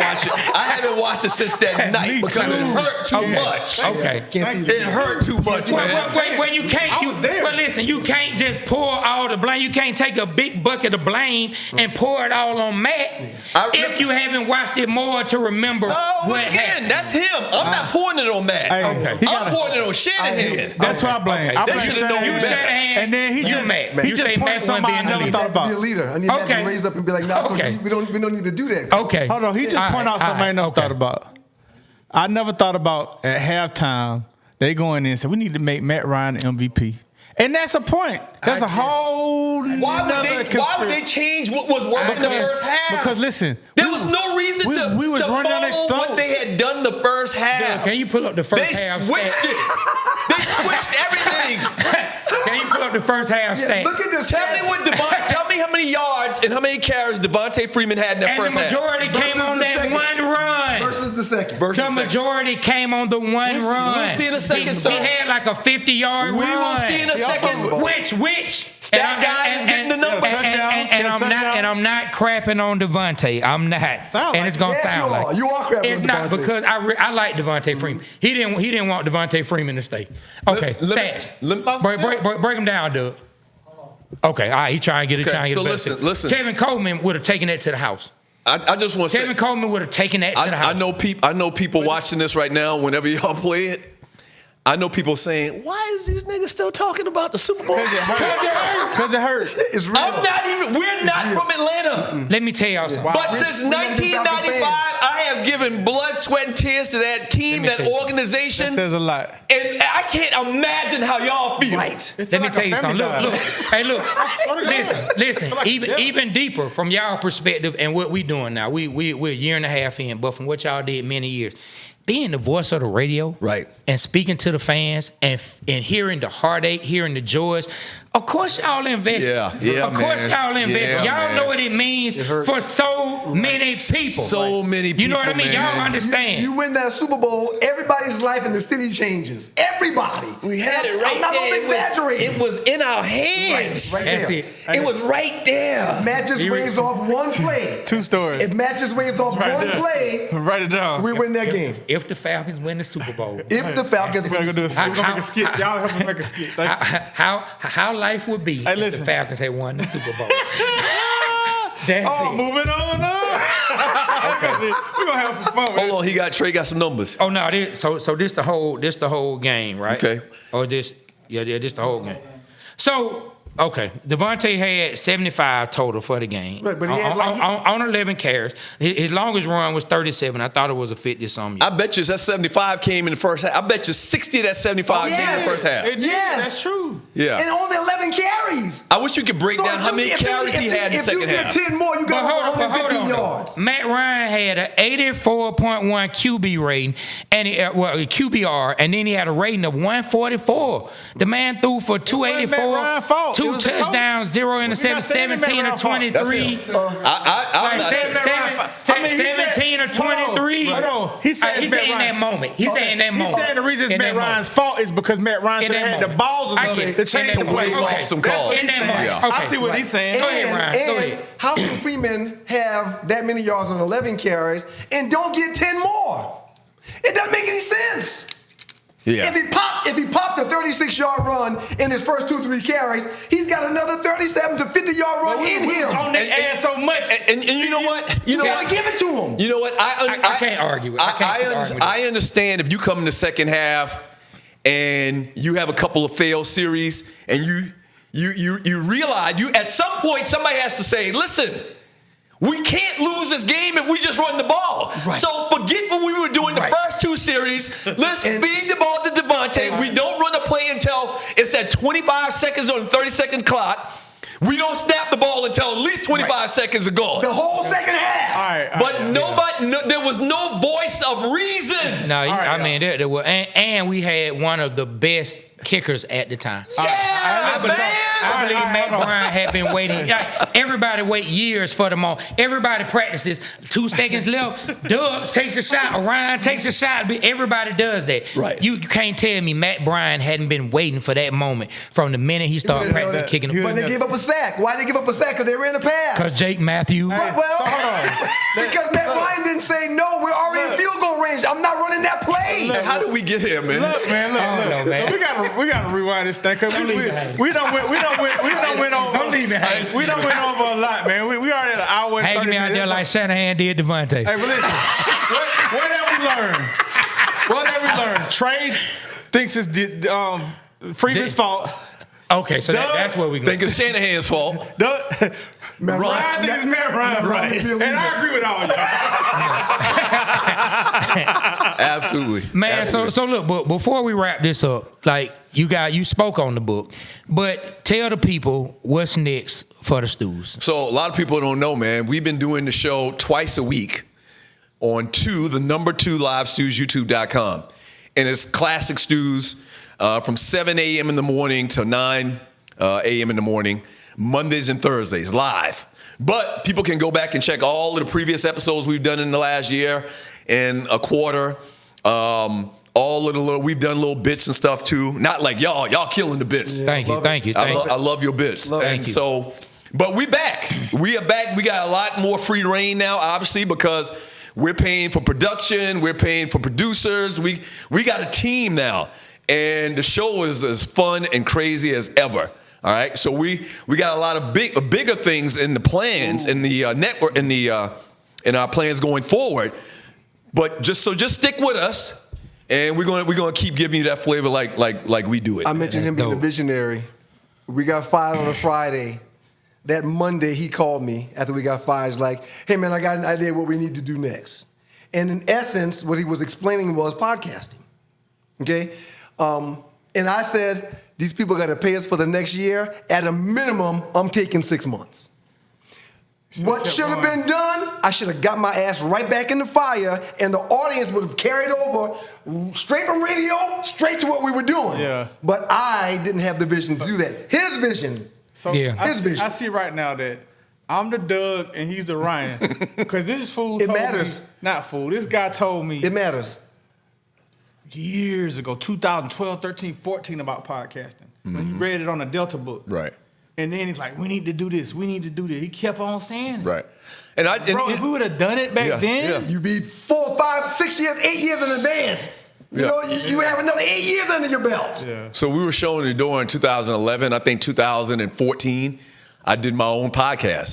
watched it since that night because it hurt too much. Okay. It hurt too much, man. Well, you can't. Well, listen, you can't just pour all the blame. You can't take a big bucket of blame and pour it all on Matt if you haven't watched it more to remember what Once again, happened. that's him. I'm not pouring it on Matt. Okay. I'm pouring it on Shanahan. That's what I blame. Okay. I They blame should've known Shanahan. better. And then he You just Matt. he You just say pointed Matt somebody I wasn't never being thought Matt to be a about. leader. I need Matt to Okay. raise up and be like, nah, coach, Okay. we don't need to do that. Okay. Hold on, he just pointed out something I never thought about. I never thought about at halftime, they go in there and say, we need to make Matt Ryan the MVP. And that's a point. That's a whole Why would they change what was working in the first half? Because listen, there was no reason to was running down their follow what throats. they had done the first half. Can you pull up the first They half? switched it. They switched everything. Can you pull up the first half stats? Look at this. Tell me how many yards and how many carries Devontae Freeman had in that And first the half. majority came on that one run. Versus the second. The majority came on the one run. We'll see in a second, sir. He had like a 50-yard run. We will see in a second. Which That guy is getting the numbers. And I'm not crapping on Devontae. I'm not. And it's gonna sound like you are crapping it's on not Devontae. because I like Devontae Freeman. He didn't want Devontae Freeman to stay. Okay, stats. Break him down, Doug. Okay, all right. He trying to get it. Okay, so listen. Kevin Coleman would have taken that to the house. I just want to say, Kevin Coleman would have taken that to the house. I know people watching this right now. Whenever y'all play it, I know people saying, "Why is these niggas still talking about the Super Bowl?" Because it hurts. It's real. We're not from Atlanta. Let me tell y'all something. But since 1995, I have given blood, sweat, and tears to that team, that organization. That says a lot. And I can't imagine how y'all feel. Let me tell you something. Look. Hey, look. Listen. Even deeper from y'all perspective and what we doing now. We're a year and a half in, but from what y'all did many years. Being the voice of the radio, right, and speaking to the fans and hearing the heartache, hearing the joys Of course y'all invested. Yeah, Of course man. y'all invested. Yeah, y'all man. know what it means for so many people. So many people, You know what I mean? man. Y'all understand. You win that Super Bowl, everybody's life in the city changes. Everybody. We had it right I'm not there. gonna exaggerate. It was in our hands. Right That's there. it. It was right there. Matt just waves off one play. Two stories. If Matt just waves off Right one there. play, Write it down. we win that game. If the Falcons win the Super Bowl, If the Falcons We're gonna do a skit. We're gonna make a skit. How- Y'all help me make a skit. Thank you. how life would be if listen. the Falcons had won the Super Bowl. That's Oh, it. moving on. We're gonna have some fun. Hold on, Trey got some numbers. Oh no, so this the whole game, right? Okay. Or this the whole game. So okay, Devontae had 75 total for the game. Right, but he had on 11 carries. His longest run was 37. I thought it was a 50-something. I bet you that 75 came in the first half. I bet you 60 of that 75 came in the first half. Yes. That's true. Yeah. And only 11 carries. I wish you could break So down if how you- many if you- carries he had in the second If half. you get 10 more, you got over 115 though. yards. Matt Ryan had an 84.1 QB rating, and QBR, and then he had a rating of 144. The man threw for 284, Matt Ryan's fault. It 2 was the coach. touchdowns, 0 interceptions, saying Matt 17 or Ryan's fault. 23. I'm not saying Matt Ryan's fault. I mean, he said- 17 or 23. Hold on. He said He it's said Matt in Ryan. that moment. He said in that moment. He said the reason it's In Matt that moment. Ryan's fault is because Matt Ryan In should have that had the moment. balls I enough get it. to change In the that play. moment. Off some That's what calls. he's In that saying. moment. Yeah. Okay. I see what he's saying. Go ahead, Ryan. Go And ahead. how can Freeman have that many yards on 11 carries and don't get 10 more? It doesn't make any sense. Yeah. If he popped a 36-yard run in his first 2-3 carries, he's got another 37 to 50-yard run in We him. was on their ass so much. And you know what? You know You what? gotta give it to him. You know what? I can't argue it. I can't argue with it. I understand if you come in the second half and you have a couple of failed series and you realize at some point somebody has to say, listen, we can't lose this game if we just run the ball. Right. So forget what we were doing the Right. first two series. Let's And- feed the ball to Devontae. We don't run a play until it's at 25 seconds on the 30-second clock. We don't snap the ball until at least 25 seconds are gone. The whole second half. All right. But there was no voice of reason. No, right, I mean there were, and we had one of the best kickers at the time. Yeah, man. I believe Matt hold on. Bryant had been waiting. Like, everybody wait years for them all. Everybody practices. 2 seconds left. Dubs takes a shot. Ryan takes a shot. Everybody does that. Right. You can't tell me Matt Bryant hadn't been waiting for that moment from the minute he started would've practicing done kicking the But ball. they gave up a sack. Why did they give up a sack? Because they ran the pass. Because Jake Matthews. Well, So hold on. because Matt Ryan didn't say, no, we're already in field goal range. I'm not running that play. How did we get here, man? Look, man, look. know, man. We gotta rewind this thing because leave it hanging. we don't win over. Don't leave it hanging. We don't win over a lot, man. We already at an hour and 30 Hanging me out minutes. there like Shanahan did Devontae. Hey, but listen, what have we learned? What have we learned? Trey thinks it's Freeman's fault. Okay, so that's where we go. Think it's Shanahan's fault. Matt Ryan thinks it's Matt Ryan, Ryan is a and I leader. agree with all y'all. Absolutely. Man, Absolutely. so look, but before we wrap this up, like you spoke on the book, but tell the people what's next for the Stews. So a lot of people don't know, man. We've been doing the show twice a week on the number 2 live stews, youtube.com. And it's classic stews from 7 a.m. in the morning to 9 a.m. in the morning, Mondays and Thursdays, live. But people can go back and check all of the previous episodes we've done in the last year and a quarter. All of the we've done little bits and stuff too. Not like y'all killing the bits. Thank you. I love your bits. Thank you. So, but we back. We are back. We got a lot more free reign now, obviously, because we're paying for production. We're paying for producers. We got a team now, and the show is as fun and crazy as ever. All right. So we got a lot of bigger things in the plans in the network in our plans going forward. But just stick with us. And we're gonna keep giving you that flavor like we do it. I mentioned him being a dope. visionary. We got fired on a Friday. That Monday, he called me after we got fired. He's like, hey, man, I got an idea what we need to do next. And in essence, what he was explaining was podcasting, okay? And I said, these people got to pay us for the next year. At a minimum, I'm taking 6 months. What should have been done? I should have got my ass right back in the fire, and the audience would have carried over straight from radio, straight to what we were doing. Yeah. But I didn't have the vision to do that. His vision. So Yeah. I, His see, vision. I see right now that I'm the Doug and he's the Ryan. Because this fool It told matters. me, not fool, this guy told me It matters. years ago, 2012, 13, 14 about podcasting. When he read it on a Delta book. Right. And then he's like, we need to do this. We need to do this. He kept on saying it. Right. And Bro, if we would have done it back then, You be 4, 5, 6 years, 8 years in advance. You know, you have another 8 years under your belt. Yeah. So we were showing the door in 2011. I think 2014, I did my own podcast.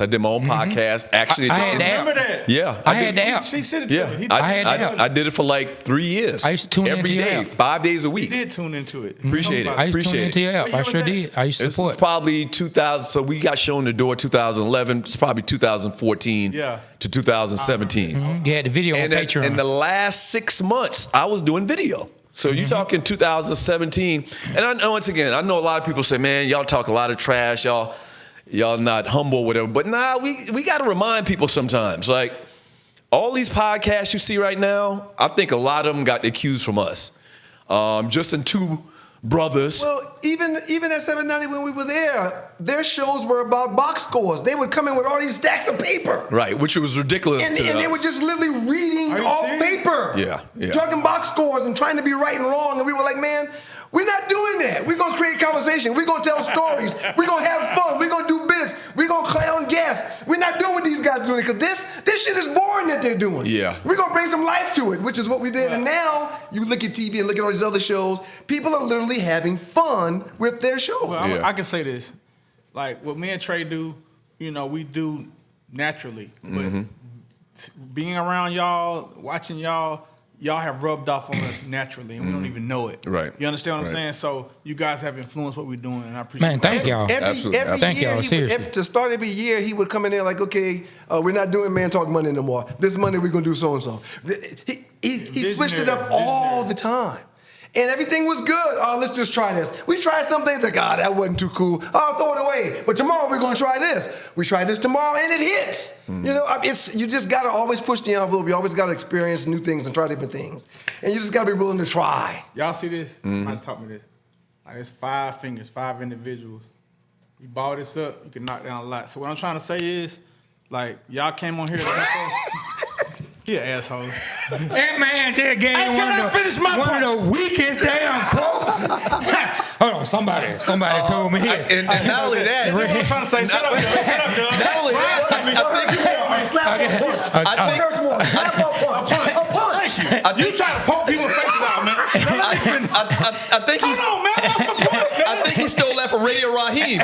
Actually, I had that. remember that? Yeah, I had that. She said it to Yeah, me. I had that. I did it for like 3 years. I used to tune every into your day, app. 5 days a He week. did tune into it. Appreciate it. I used to tune Appreciate into your app. What year I was sure that? did. I used to This is support. probably 2000. So we got shown the door 2011. It's probably 2014 to 2017. You had the video And on Patreon. in the last 6 months, I was doing video. So you talking 2017, and I know, once again, I know a lot of people say, "Man, y'all talk a lot of trash. Y'all not humble, whatever." But nah, we got to remind people sometimes. Like all these podcasts you see right now, I think a lot of them got the cues from us. Just in two brothers. Well, even at 790 when we were there, their shows were about box scores. They would come in with all these stacks of paper. Right, which was ridiculous And to they us. were just literally reading Are you off serious? paper. Yeah. Talking box scores and trying to be right and wrong. And we were like, man, we're not doing that. We're going to create conversation. We're going to tell stories. We're going to have fun. We're going to do bits. We're going to clown guests. We're not doing what these guys are doing because this shit is boring that they're doing. Yeah. We're going to bring some life to it, which is what we did. And now you look at TV and look at all these other shows. People are literally having fun with their show. Well, Yeah. I can say this. Like, what me and Trey do, you know, we do naturally. But being around y'all, watching y'all have rubbed off on us naturally, and we don't even know it. Right. You understand what I'm Right. saying? So you guys have influenced what we're doing, and I appreciate Man, it. thank y'all. Absolutely. Every Thank year, y'all, seriously. to start every year, he would come in there like, okay, we're not doing Man Talk Monday no more. This Monday we're gonna do so and so. He switched it up all the time. And everything was good. Oh, let's just try this. We tried some things like, that wasn't too cool. Oh, throw it away. But tomorrow we're gonna try this. We try this tomorrow and it hits. You know, you just gotta always push the envelope. You always gotta experience new things and try different things. And you just gotta be willing to try. Y'all see this? Somebody taught me this. Like, it's 5 fingers, 5 individuals. You ball this up, you can knock down a lot. So what I'm trying to say is, like, y'all came on here to help us. He an asshole. That man just gave Hey, can I finish my one of the weakest damn quotes. Hold on, somebody told me. And not only that, You know what I'm trying to say? Shut up, Doug. Shut up, Doug. not only that, I think You try to poke people's faces out, man. I think he's. Come on, man. That's my point, man. I think he stole that from Radio Raheem.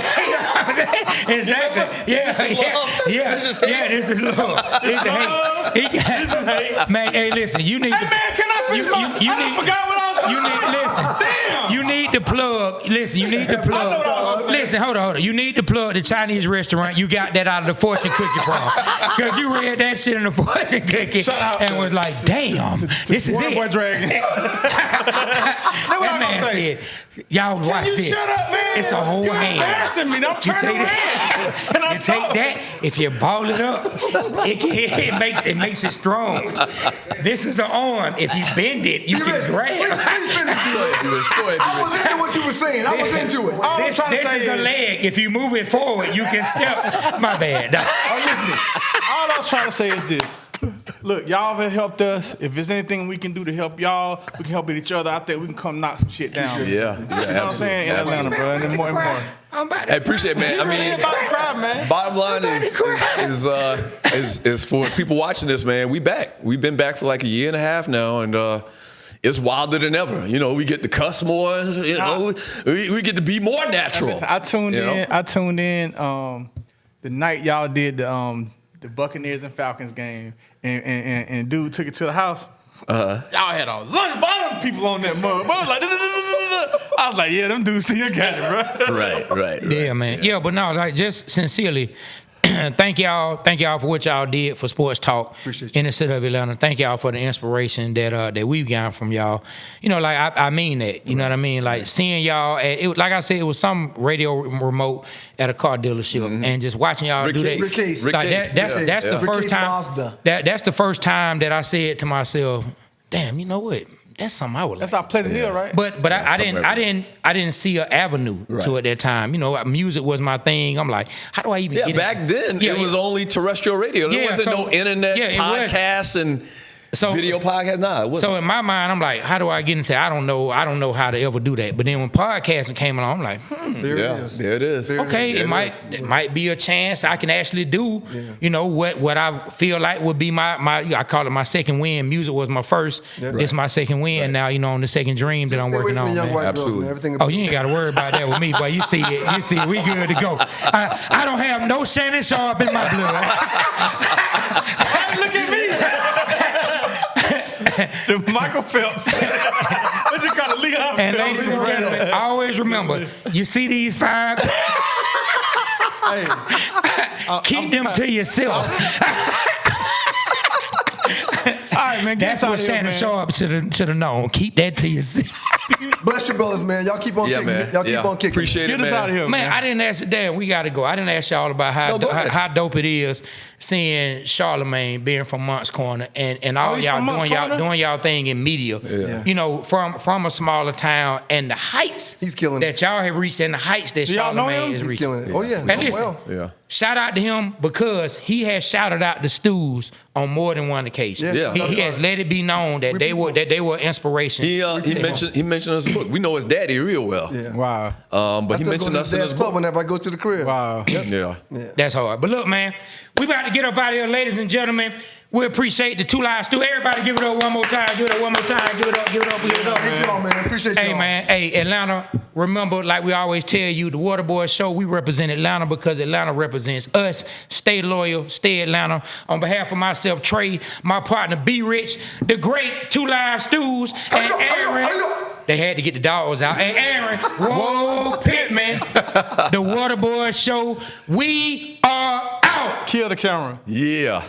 Exactly. Yeah. This is love. Yeah. This is hate. Yeah. This is love. This is hate. This is hate. Man, hey, listen. You need. Hey, man, can I finish my... I done forgot what I was You going need to say. listen. Damn. You need to plug. Listen, you need to I know what I was plug. gonna say. Listen, hold on. You need to plug the Chinese restaurant you got that out of the fortune cookie from. Because you read that shit in the fortune cookie Shut up. and was like, damn, this is Boy, it. boy, dragon. That man said, y'all watch You this. shut up, man. It's a whole you hand. embarrassing me. I'm You turning take around. that. And I'm You take talking. that. If you ball it up, it makes it strong. This is the arm. If you bend it, you can grab. I was into what you were saying. I was into it. All I'm This trying to say is a is, leg. If you move it forward, you can step. My bad. all I was trying to say is this. Look, y'all have helped us. If there's anything we can do to help y'all, we can help each other. I think we can come knock some shit down. Yeah, You know what I'm saying? In Atlanta, bro. And then more and more. I'm about I to. appreciate it, man. I You ain't mean, about to cry, man. bottom line is for people watching this, man. We back. We've been back for like a year and a half now, and it's wilder than ever. You know, we get to cuss more. You know, we get to be more natural. Listen, I tuned You know? in. I tuned in the night y'all did the Buccaneers and Falcons game, and dude took it to the house. Y'all had a lot of people on that mug. I was like, I was like, yeah, them dudes still got it, bro. Right. Yeah, man. Yeah, but no, like just sincerely, thank y'all for what y'all did for sports talk Appreciate you. in the city of Atlanta. Thank y'all for the inspiration that we've gotten from y'all. You know, like I mean that. You know what I mean? Like seeing y'all, like I said, it was some radio remote at a car dealership, and just watching y'all do that. Rick Case. Like that's the Rick first Case time. Mazda. That's the first time that I said to myself, "Damn, you know what? That's something I would like." That's our Pleasant Hill, right? But I didn't see an avenue to it at that time. You know, music was my thing. I'm like, how do I even Yeah, get back in? then Yeah, it was only terrestrial radio. There Yeah, wasn't so- no internet yeah, it was. podcasts and video podcasts. Nah, it wasn't. So in my mind, I'm like, how do I get into? I don't know how to ever do that. But then when podcasting came along, I'm like, There yeah, it is. there it is. There okay, There it might be a chance I can actually do, you know, what I feel like would be my I call it my second win. Music was my first. It's my second win now, you know, on the second dream that I'm Stay away working from on. the young Man. white girls, Absolutely. man. Everything Oh, you ain't got to worry about that with me, boy. You see it. We good to go. I don't have no Shannon Sharp in my blood. Look at me. The Michael Phelps. What you call it, Leon And Phelps? ladies and gentlemen, always remember, you see these 5, Hey, keep them to yourself. all right, man. Get That's us out what of here, Shannon man. Sharp should have known. Keep that to yourself. Bless your brothers, man. Y'all keep on Yeah, kicking. man. Y'all keep Yeah. on kicking. Appreciate Get it, us man. out of here, Man, I didn't ask. Damn, we got to go. I didn't ask y'all about No, go ahead. how dope it is seeing Charlamagne being from Moncks Corner and all he's y'all from Moncks Corner? doing y'all thing in media. Yeah. You know, from a smaller town and the heights He's killing that y'all have reached and the heights that y'all know Charlamagne him? is He's reaching. killing it. Oh yeah. And Oh, listen, well. Yeah. shout out to him because he has shouted out the Stews on more than one occasion. Yeah. He has let it be known that they were inspiration. He mentioned us in the book. We know his daddy real well. Yeah. Wow. But I he still go mentioned to us in Dad's his club book. whenever I go to the crib. Wow. Yeah. That's hard. But look, man, we about to get up out of here, ladies and gentlemen. We appreciate the 2 Live Stew. Everybody give it up one more time. Give it up one more time. Give it up, give it up, give it up. Thank y'all, man. Appreciate y'all. Hey, man. Hey, Atlanta, remember, like we always tell you, the Waterboy Show, we represent Atlanta because Atlanta represents us. Stay loyal. Stay Atlanta. On behalf of myself, Trey, my partner, B Rich, the great 2 Live Stews, and Aaron. They had to get the dogs out. And Aaron, whoa, Pittman, the Waterboy Show. We are out. Kill the camera. Yeah.